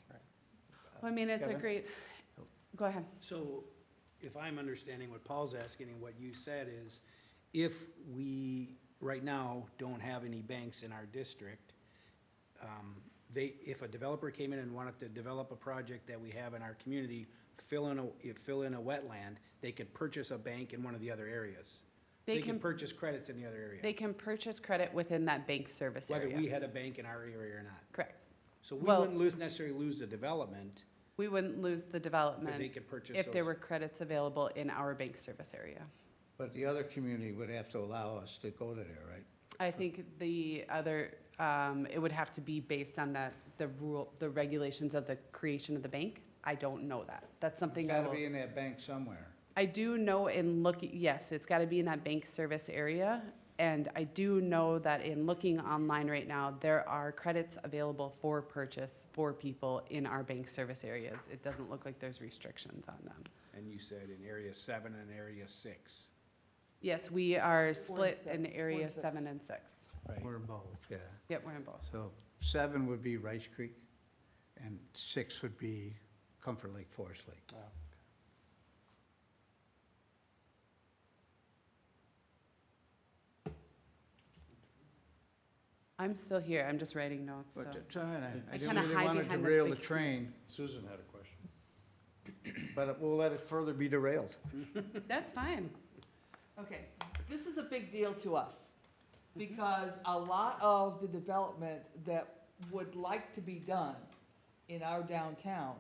Well, I mean, it's a Kevin? great, go ahead. So if I'm understanding what Paul's asking and what you said is, if we, right now, don't have any banks in our district, if a developer came in and wanted to develop a project that we have in our community, fill in a wetland, they could purchase a bank in one of the other areas. They They can can- purchase credits in the other area, They can purchase credit within that bank service whether we area. had a bank in our area or not. Correct. So we Well- wouldn't necessarily lose the development, We wouldn't lose the because they development could purchase if there those. were credits available in our bank service area. But the other community would have to allow us to go to there, right? I think the other, it would have to be based on the regulations of the creation of the bank. I don't know that. That's something I Got to will. be in that bank somewhere. I do know in looking, yes, it's gotta be in that bank service area. And I do know that in looking online right now, there are credits available for purchase for people in our bank service areas. It doesn't look like there's restrictions on them. And you said in area 7 and area 6. Yes, we are split six. in Four area and six. 7 and 6. Right. We're in both, yeah. Yep, we're in both. So 7 would be Rice Creek, and 6 would be Comfort Lake, Forest Lake. I'm still here, I'm just writing notes, so. But it's all right, I I didn't kinda really hide want to behind this derail the big screen. train, Susan had a question. but we'll let it further be derailed. That's fine. Okay, this is a big deal to us, because a lot of the development that would like to be done in our downtown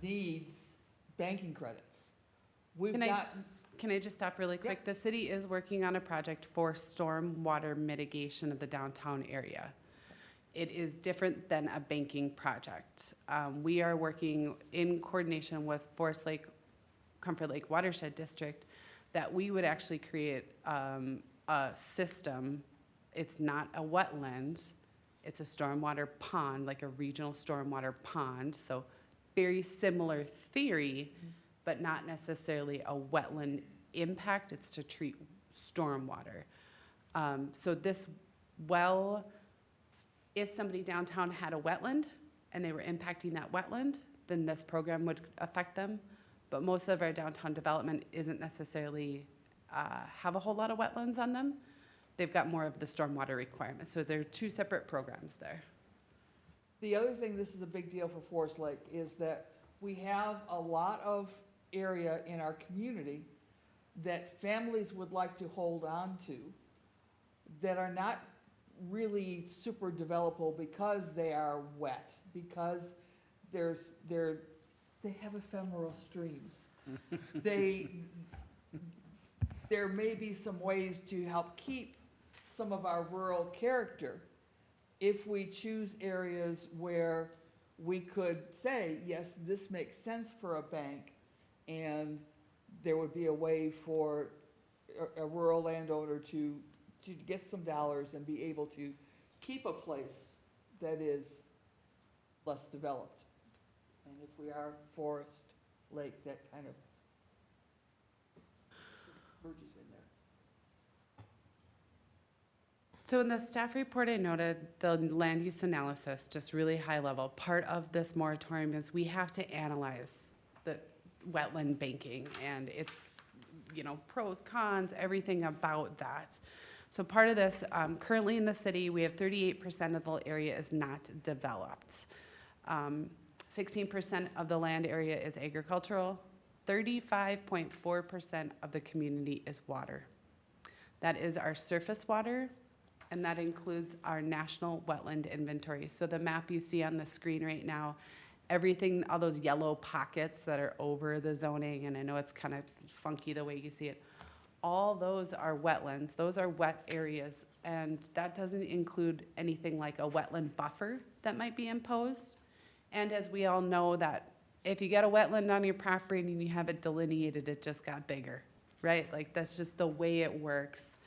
needs banking credits. We've Can I- got, Can I just stop really quick? The city is working on a project for stormwater mitigation of the downtown area. It is different than a banking project. We are working in coordination with Forest Lake, Comfort Lake Watershed District, that we would actually create a system. It's not a wetland, it's a stormwater pond, like a regional stormwater pond. So very similar theory, but not necessarily a wetland impact. It's to treat stormwater. So this well, if somebody downtown had a wetland and they were impacting that wetland, then this program would affect them. But most of our downtown development isn't necessarily have a whole lot of wetlands on them. They've got more of the stormwater requirements. So there are two separate programs there. The other thing, this is a big deal for Forest Lake, is that we have a lot of area in our community that families would like to hold on to that are not really super developable because they are wet, because they have ephemeral streams. There may be some ways to help keep some of our rural character if we choose areas where we could say, yes, this makes sense for a bank, and there would be a way for a rural landowner to get some dollars and be able to keep a place that is less developed. And if we are Forest Lake, that kind of merges in there. So in the staff report, I noted the land use analysis, just really high level. Part of this moratorium is we have to analyze the wetland banking and its, pros, cons, everything about that. So part of this, currently in the city, we have 38% of the area is not developed. 16% of the land area is agricultural. 35.4% of the community is water. That is our surface water, and that includes our national wetland inventory. So the map you see on the screen right now, everything, all those yellow pockets that are over the zoning, and I know it's kind of funky the way you see it, all those are wetlands. Those are wet areas, and that doesn't include anything like a wetland buffer that might be imposed. And as we all know, that if you get a wetland on your property and you have it delineated, it just got bigger, right? Like, that's just the way it works.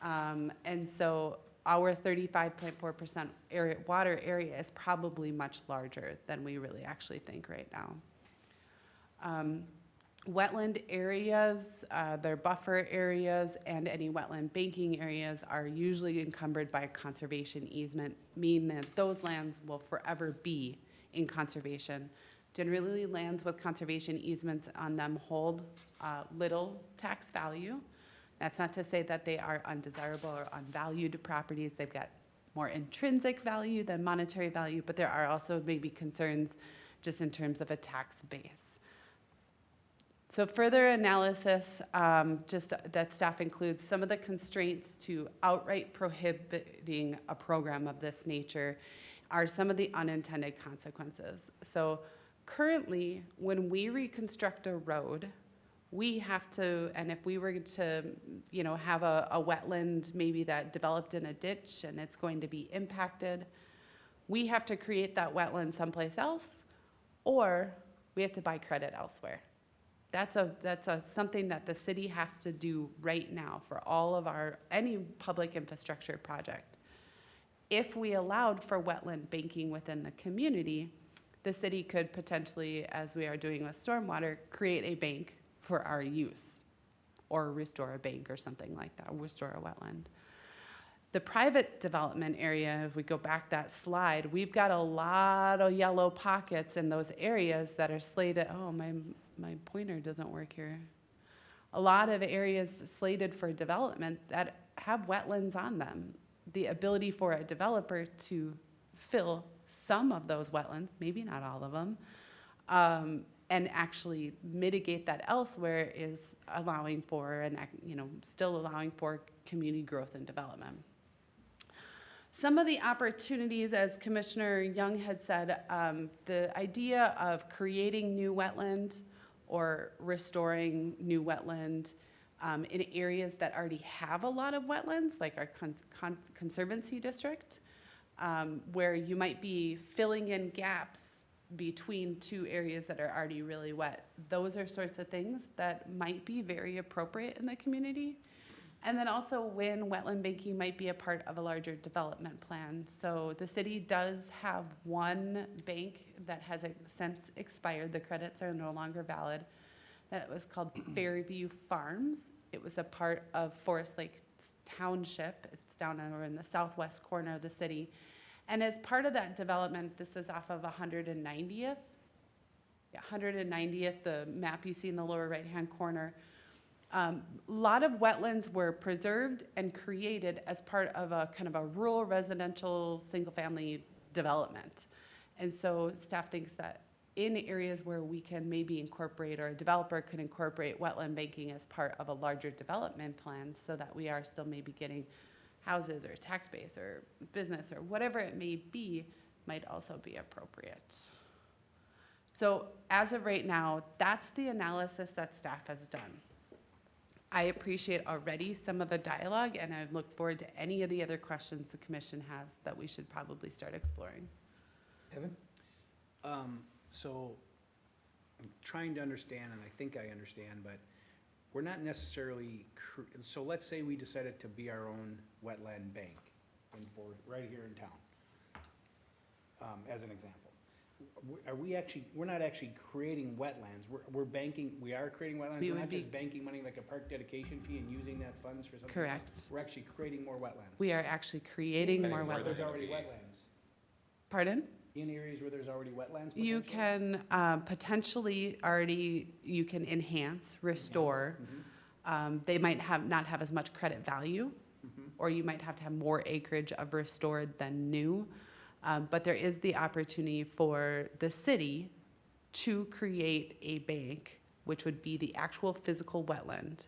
And so our 35.4% area, water area is probably much larger than we really actually think right now. Wetland areas, their buffer areas, and any wetland banking areas are usually encumbered by a conservation easement, meaning that those lands will forever be in conservation. Generally, lands with conservation easements on them hold little tax value. That's not to say that they are undesirable or unvalued properties. They've got more intrinsic value than monetary value, but there are also maybe concerns just in terms of a tax base. So further analysis, just that staff includes some of the constraints to outright prohibiting a program of this nature are some of the unintended consequences. So currently, when we reconstruct a road, we have to, and if we were to, have a wetland maybe that developed in a ditch and it's going to be impacted, we have to create that wetland someplace else, or we have to buy credit elsewhere. That's something that the city has to do right now for all of any public infrastructure project. If we allowed for wetland banking within the community, the city could potentially, as we are doing with stormwater, create a bank for our use, or restore a bank or something like that, or restore a wetland. The private development area, if we go back that slide, we've got a lot of yellow pockets in those areas that are slated. Oh, my pointer doesn't work here. A lot of areas slated for development that have wetlands on them. The ability for a developer to fill some of those wetlands, maybe not all of them, and actually mitigate that elsewhere is allowing for, still allowing for community growth and development. Some of the opportunities, as Commissioner Young had said, the idea of creating new wetland or restoring new wetland in areas that already have a lot of wetlands, like our Conservancy District, where you might be filling in gaps between two areas that are already really wet. Those are sorts of things that might be very appropriate in the community. And then also when wetland banking might be a part of a larger development plan. So the city does have one bank that has since expired. The credits are no longer valid. that was called Fairview Farms. It was a part of Forest Lake Township. It's down over in the southwest corner of the city. And as part of that development, this is off of 190th. Yeah, 190th, the map you see in the lower right-hand corner. A lot of wetlands were preserved and created as part of a kind of a rural residential single-family development. And so staff thinks that in areas where we can maybe incorporate, or a developer could incorporate wetland banking as part of a larger development plan, so that we are still maybe getting houses or tax base or business or whatever it may be, might also be appropriate. So as of right now, that's the analysis that staff has done. I appreciate already some of the dialogue, and I look forward to any of the other questions the commission has that we should probably start exploring. Evan? So I'm trying to understand, and I think I understand, but we're not necessarily, so let's say we decided to be our own wetland bank right here in town, as an example. Are we actually, we're not actually creating wetlands, we're banking, we are creating wetlands? We We're would not be- just banking money like a park dedication fee and using that funds for something else? Correct. We're actually creating more wetlands? We are actually creating more Where there's wetlands. already wetlands? Pardon? In areas where there's already wetlands You potentially? can potentially already, you can enhance, restore. They might not have as much credit value, or you might have to have more acreage of restored than new. But there is the opportunity for the city to create a bank, which would be the actual physical wetland.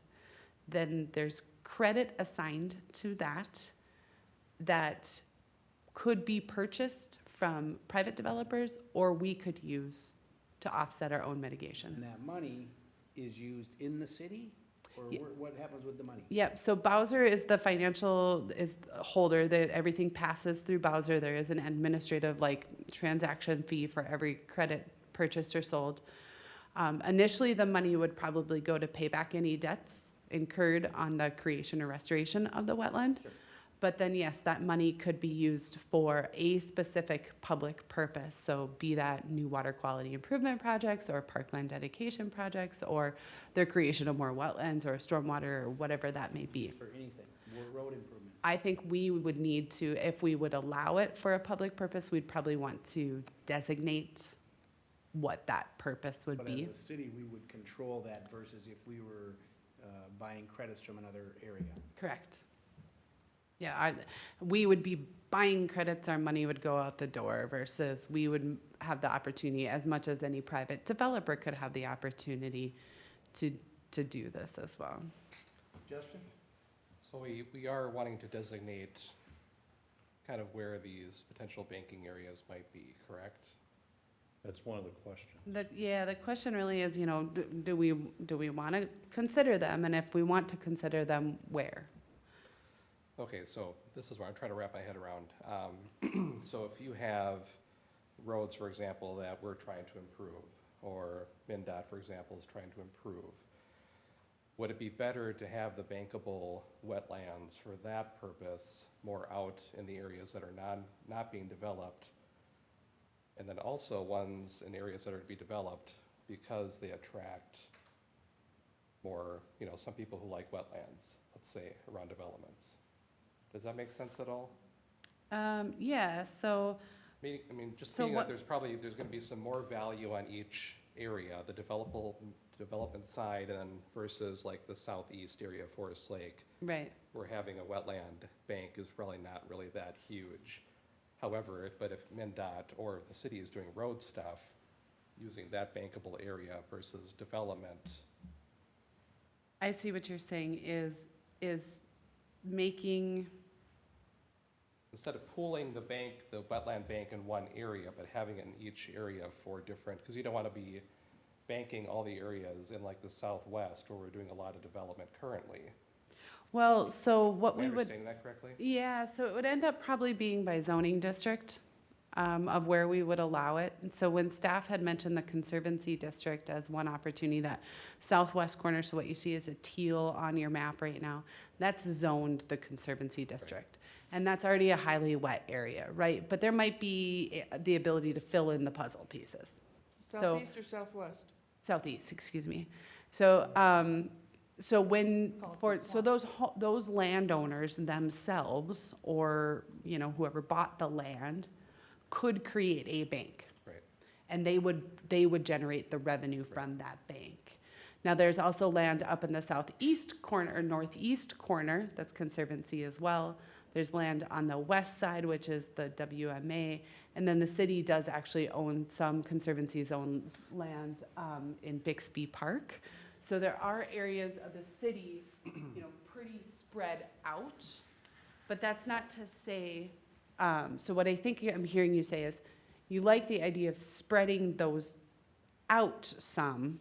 Then there's credit assigned to that could be purchased from private developers, or we could use to offset our own mitigation. And that money is used in the city, or Ye- what happens with the money? Yep, so Bowser is the financial, is the holder, that everything passes through Bowser. There is an administrative, transaction fee for every credit purchased or sold. Initially, the money would probably go to pay back any debts incurred on the creation or restoration of the wetland. Sure. But then, yes, that money could be used for a specific public purpose. So be that new water quality improvement projects, or parkland dedication projects, or the creation of more wetlands, or stormwater, or whatever that may be. For anything, more road improvement. I think we would need to, if we would allow it for a public purpose, we'd probably want to designate what that purpose would But be. as a city, we would control that versus if we were buying credits from another area. Correct. Yeah, we would be buying credits, our money would go out the door, versus we would have the opportunity, as much as any private developer could have the opportunity to do this as well. Justin? So we are wanting to designate kind of where these potential banking areas might be, correct? That's one of the questions. The question really is, do we want to consider them? And if we want to consider them, where? Okay, so this is where I'm trying to wrap my head around. So if you have roads, for example, that we're trying to improve, or MnDOT, for example, is trying to improve, would it be better to have the bankable wetlands for that purpose more out in the areas that are not being developed? And then also ones in areas that are to be developed because they attract more, some people who like wetlands, let's say, around developments. Does that make sense at all? Yeah, so, Just So meaning what- that there's gonna be some more value on each area, the development side, and versus like the southeast area of Forest Lake, right. where having a wetland bank is probably not really that huge. However, but if MnDOT or the city is doing road stuff, using that bankable area versus development, I see what you're saying is making, instead of pooling the wetland bank in one area, but having it in each area for different, because you don't want to be banking all the areas in like the southwest where we're doing a lot of development currently. well, so what Am I we would. understanding that correctly? Yeah, so it would end up probably being by zoning district of where we would allow it. And so when staff had mentioned the Conservancy District as one opportunity, that southwest corner, so what you see is a teal on your map right now, that's zoned the Conservancy District. And that's already a highly wet area, right? But there might be the ability to fill in the puzzle pieces. So- Southeast or southwest? Southeast, excuse me. So, those landowners themselves, or, you know, whoever bought the land, could create a bank. Right. And they would generate the revenue from that bank. Now, there's also land up in the southeast corner, or northeast corner, that's Conservancy as well. There's land on the west side, which is the WMA, and then the city does actually own some Conservancy's own land in Bixby Park. So there are areas of the city, you know, pretty spread out, but that's not to say, so what I think I'm hearing you say is, you like the idea of spreading those out some,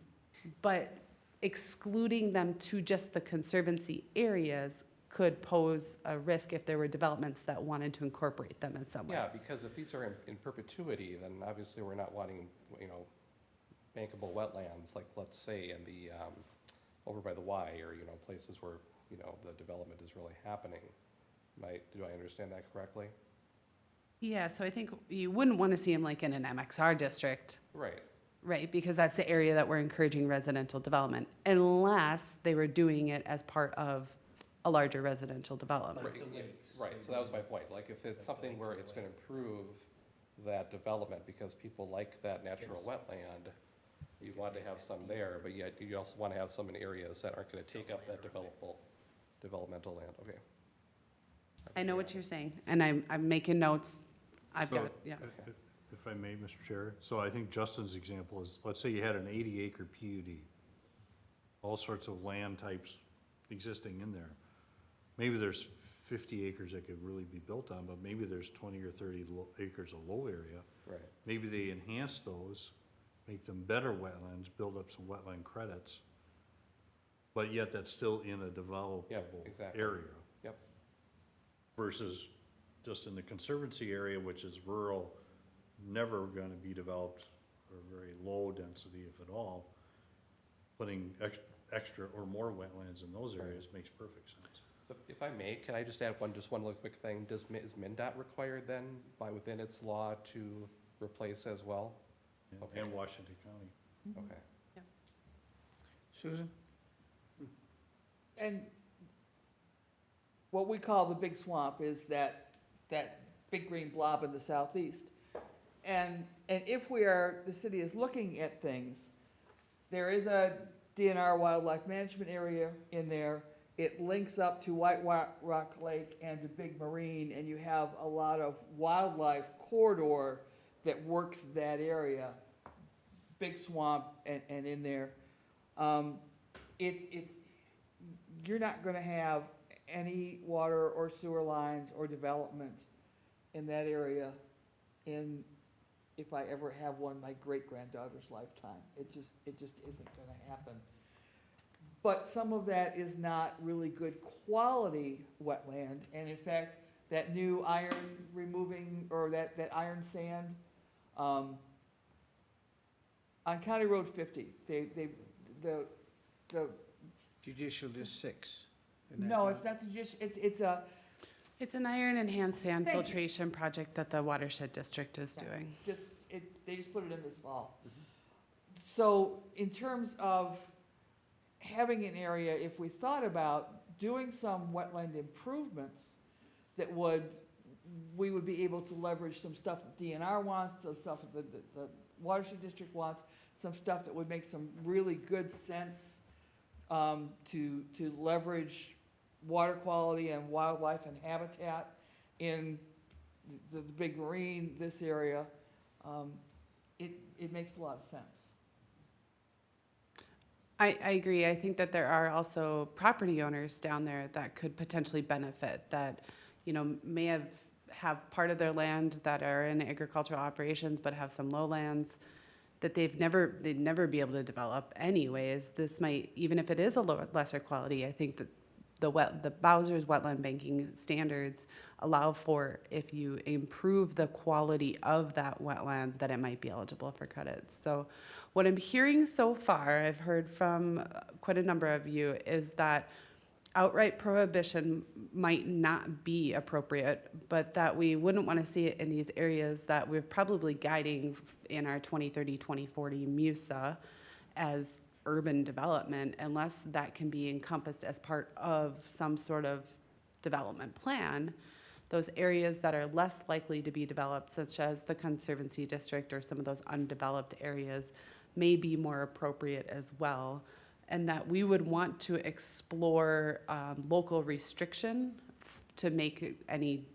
but excluding them to just the Conservancy areas could pose a risk if there were developments that wanted to incorporate them in some way. Yeah, because if these are in perpetuity, then obviously we're not wanting, you know, bankable wetlands, like, let's say, in the, over by the Y, or, you know, places where, you know, the development is really happening. Do I understand that correctly? Yeah, so I think you wouldn't want to see them like in an MXR district, Right. right? Because that's the area that we're encouraging residential development, unless they were doing it as part of a larger residential development. Right, so that was my point, like, if it's something where it's gonna improve that development because people like that natural wetland, you want to have some there, but yet you also want to have some in areas that aren't gonna take up that developmental land, okay. I know what you're saying, and I'm making notes. I've So, got, yeah. If I may, Mr. Chair, so I think Justin's example is, let's say you had an 80-acre PUD, all sorts of land types existing in there. Maybe there's 50 acres that could really be built on, but maybe there's 20 or 30 acres of low area. Right. Maybe they enhance those, make them better wetlands, build up some wetland credits, but yet that's still in a developable exactly. area. Yep. Versus just in the Conservancy area, which is rural, never gonna be developed, or very low density if at all, putting extra or more wetlands in those areas makes perfect sense. So if I may, can I just add one little quick thing? Is MnDOT required then, by within its law, to replace as well? Okay. And Washington County. Okay. Susan? And what we call the big swamp is that big green blob in the southeast. And if the city is looking at things, there is a DNR wildlife management area in there. It links up to White Rock Lake and to Big Marine, and you have a lot of wildlife corridor that works that area, big swamp and in there. You're not gonna have any water or sewer lines or development in that area if I ever have one in my great-granddaughter's lifetime. It just isn't gonna happen. But some of that is not really good quality wetland, and in fact, that new iron removing, or that iron sand, on County Road 50, the Judicial District 6. Isn't that no, right? it's not just, it's a, It's an iron enhanced sand Thank you. filtration project that the Watershed District is doing. they just put it in this fall. So in terms of having an area, if we thought about doing some wetland improvements we would be able to leverage some stuff that DNR wants, some stuff that the Watershed District wants, some stuff that would make some really good sense to leverage water quality and wildlife and habitat in the Big Marine, this area, it makes a lot of sense. I agree. I think that there are also property owners down there that could potentially benefit, that, you know, may have part of their land that are in agricultural operations, but have some lowlands that they'd never be able to develop anyways. This might, even if it is a lesser quality, I think that the Bowser's wetland banking standards allow for, if you improve the quality of that wetland, that it might be eligible for credits. So what I'm hearing so far, I've heard from quite a number of you, is that outright prohibition might not be appropriate, but that we wouldn't want to see it in these areas that we're probably guiding in our 2030, 2040 MUSA, as urban development unless that can be encompassed as part of some sort of development plan. Those areas that are less likely to be developed, such as the Conservancy District or some of those undeveloped areas, may be more appropriate as well. And that we would want to explore local restriction to make any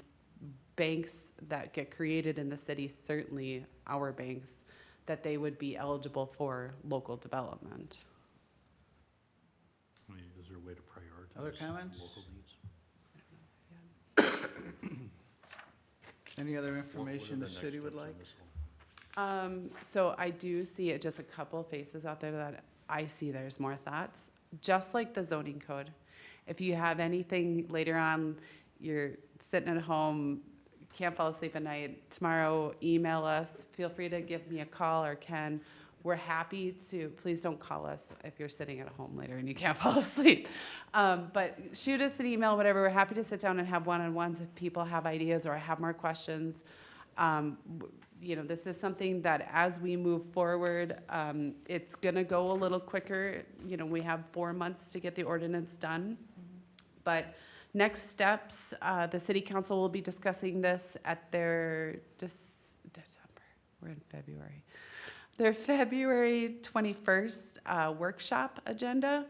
banks that get created in the city, certainly our banks, that they would be eligible for local development. I mean, is there a way to prioritize? Other comments? Local needs? Any other What are information the next city would steps on like? this one? So I do see it, just a couple faces out there that I see there's more thoughts, just like the zoning code. If you have anything later on, you're sitting at home, can't fall asleep at night, tomorrow, email us, feel free to give me a call or Ken. We're happy to, please don't call us if you're sitting at home later and you can't fall asleep. But shoot us an email, whatever, we're happy to sit down and have one-on-ones if people have ideas or have more questions. You know, this is something that as we move forward, it's gonna go a little quicker. You know, we have 4 months to get the ordinance done. But next steps, the city council will be discussing this at their December, we're in February. Their February 21st workshop agenda,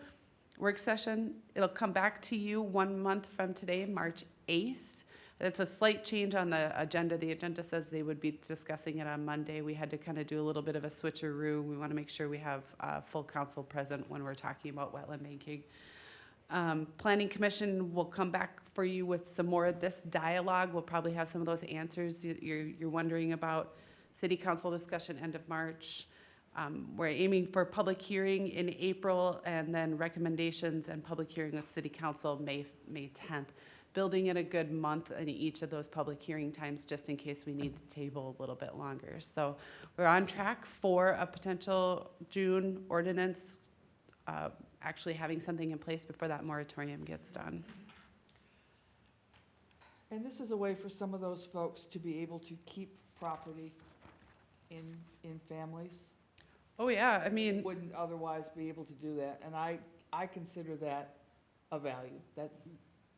work session. It'll come back to you 1 month from today, March 8th. It's a slight change on the agenda. The agenda says they would be discussing it on Monday. We had to kind of do a little bit of a switcheroo. We want to make sure we have full council present when we're talking about wetland banking. Planning Commission will come back for you with some more of this dialogue. We'll probably have some of those answers you're wondering about. City Council discussion end of March. We're aiming for public hearing in April and then recommendations and public hearing with City Council May 10th. Building in a good month in each of those public hearing times just in case we need to table a little bit longer. So we're on track for a potential June ordinance, actually having something in place before that moratorium gets done. And this is a way for some of those folks to be able to keep property in families. Oh yeah, I mean, Wouldn't otherwise be able to do that, and I consider that a value. That's,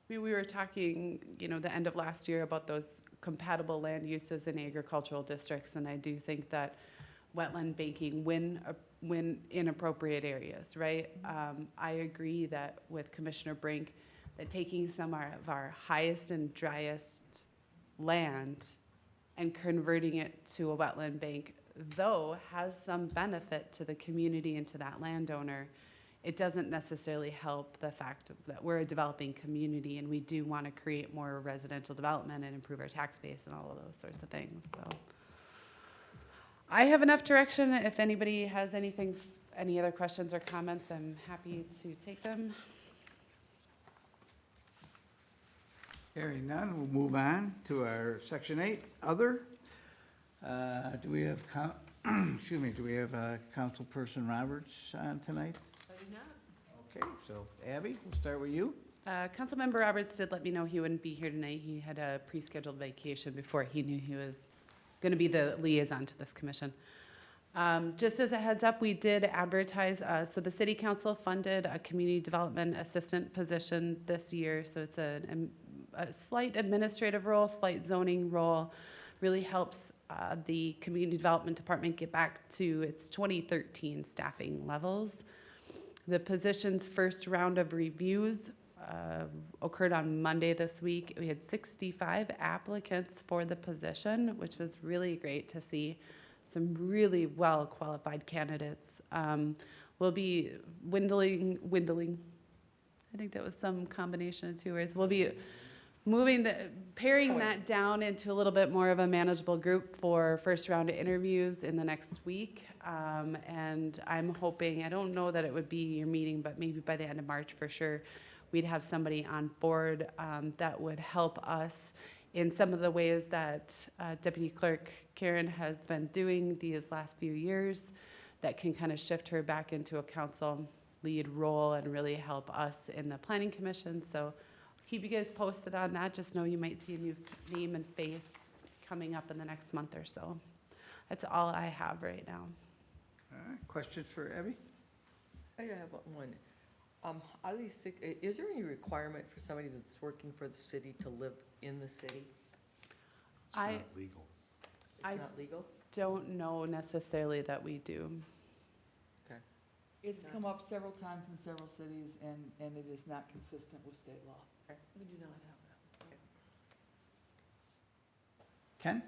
we were talking, you know, the end of last year about those compatible land uses in agricultural districts, and I do think that wetland banking, when in appropriate areas, right? I agree that with Commissioner Brink, that taking some of our highest and driest land and converting it to a wetland bank, though has some benefit to the community and to that landowner, it doesn't necessarily help the fact that we're a developing community and we do want to create more residential development and improve our tax base and all of those sorts of things, so. I have enough direction. If anybody has anything, any other questions or comments, I'm happy to take them. Hearing none, we'll move on to our section 8, other. Do we have, excuse me, do we have Councilperson Roberts on tonight? I do not. Okay, so Abby, we'll start with you. Councilmember Roberts did let me know he wouldn't be here tonight. He had a pre-scheduled vacation before he knew he was going to be the liaison to this commission. Just as a heads up, we did advertise, so the city council funded a community development assistant position this year, so it's a slight administrative role, slight zoning role, really helps the community development department get back to its 2013 staffing levels. The position's first round of reviews occurred on Monday this week. We had 65 applicants for the position, which was really great to see. Some really well-qualified candidates. We'll be dwindling, I think that was some combination of two words. We'll be paring that down into a little bit more of a manageable group for first round of interviews in the next week. And I'm hoping, I don't know that it would be your meeting, but maybe by the end of March for sure, we'd have somebody on board that would help us in some of the ways that Deputy Clerk Karen has been doing these last few years that can kind of shift her back into a council lead role and really help us in the Planning Commission. So keep you guys posted on that. Just know you might see a new name and face coming up in the next month or so. That's all I have right now. All right, questions for Abby? I have one. Out of these is there any requirement for somebody that's working for the city to live in the city? It's I- not legal. I- It's not legal? Don't know necessarily that we do. Okay. It's come up several times in several cities, and it is not consistent with state law. We do not have that. Ken?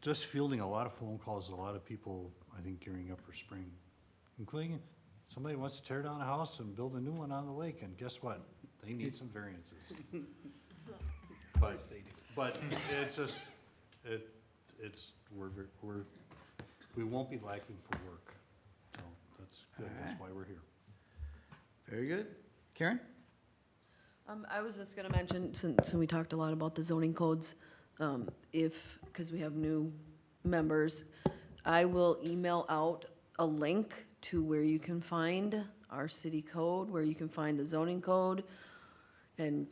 Just fielding a lot of phone calls, a lot of people, I think, gearing up for spring, including somebody wants to tear down a house and build a new one on the lake, and guess what? They need some variances. But it's just, we won't be lacking for work. So that's good, that's why we're here. Very good. Karen? I was just gonna mention, since we talked a lot about the zoning codes, because we have new members, I will email out a link to where you can find our city code, where you can find the zoning code, and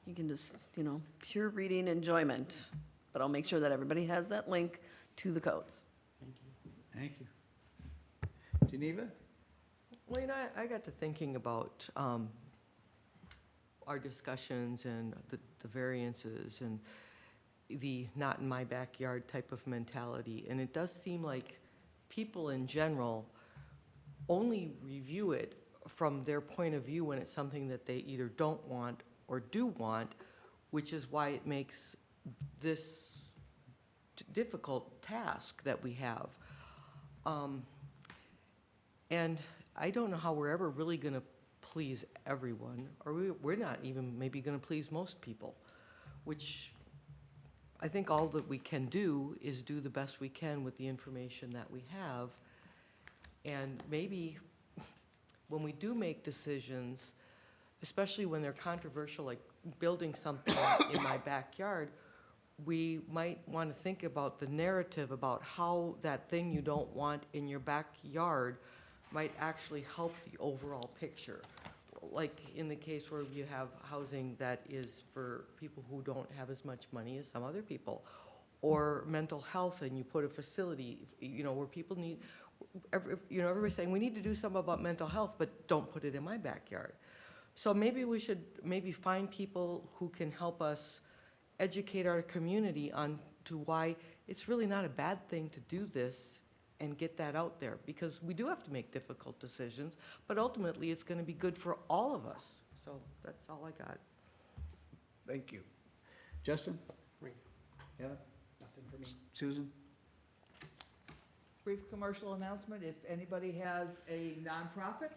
you can just, pure reading enjoyment. But I'll make sure that everybody has that link to the codes. Thank you. Geneva? Well, I got to thinking about our discussions and the variances and the not in my backyard type of mentality. And it does seem like people in general only review it from their point of view when it's something that they either don't want or do want, which is why it makes this difficult task that we have. And I don't know how we're ever really going to please everyone, or we're not even maybe going to please most people, which I think all that we can do is do the best we can with the information that we have. And maybe when we do make decisions, especially when they're controversial, like building something in my backyard, we might want to think about the narrative about how that thing you don't want in your backyard might actually help the overall picture. Like in the case where you have housing that is for people who don't have as much money as some other people, or mental health, and you put a facility, where people need, everybody's saying, we need to do something about mental health, but don't put it in my backyard. So maybe we should find people who can help us educate our community on to why it's really not a bad thing to do this and get that out there, because we do have to make difficult decisions, but ultimately it's going to be good for all of us. So that's all I got. Thank you. Justin? Me. Kevin? Nothing for me. Susan? Brief commercial announcement, if anybody has a nonprofit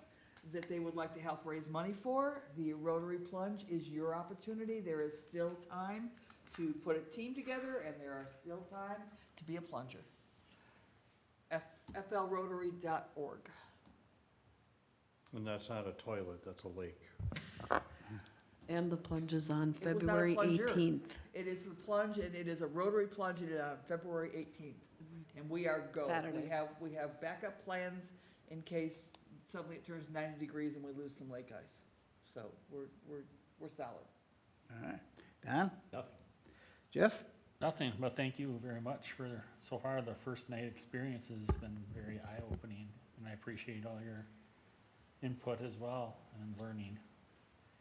that they would like to help raise money for, the Rotary Plunge is your opportunity. There is still time to put a team together, and there are still time to be a plunger. flrotary.org. And that's not a toilet, that's a lake. And the plunge is on It was not a February plunger. 18th. It is the plunge, and it is a Rotary Plunge, and on February 18th. And we are go. Saturday. We have backup plans in case suddenly it turns 90 degrees and we lose some lake ice. So we're solid. All right. Don? Nothing. Jeff? Nothing, but thank you very much for, so far, the first night experience has been very eye-opening, and I appreciate all your input as well and learning.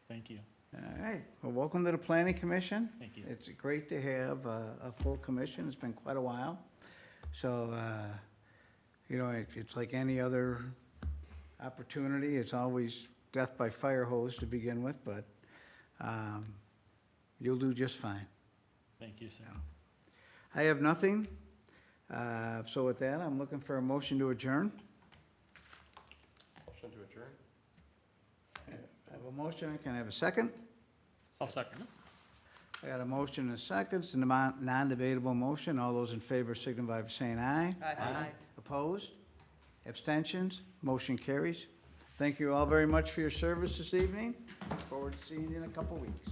Thank you. All right. Well, welcome to the Planning Commission. Thank you. It's great to have a full commission. It's been quite a while. So, it's like any other opportunity. It's always death by fire hose to begin with, but you'll do just fine. Thank you, sir. I have nothing. So with that, I'm looking for a motion to adjourn. Motion to adjourn? I have a motion. Can I have a second? I'll second it. I got a motion and a second. It's a non-debatable motion. All those in favor signify by saying aye. Aye. Opposed? Abstentions? Motion carries. Thank you all very much for your service this evening. Look forward to seeing you in a couple weeks.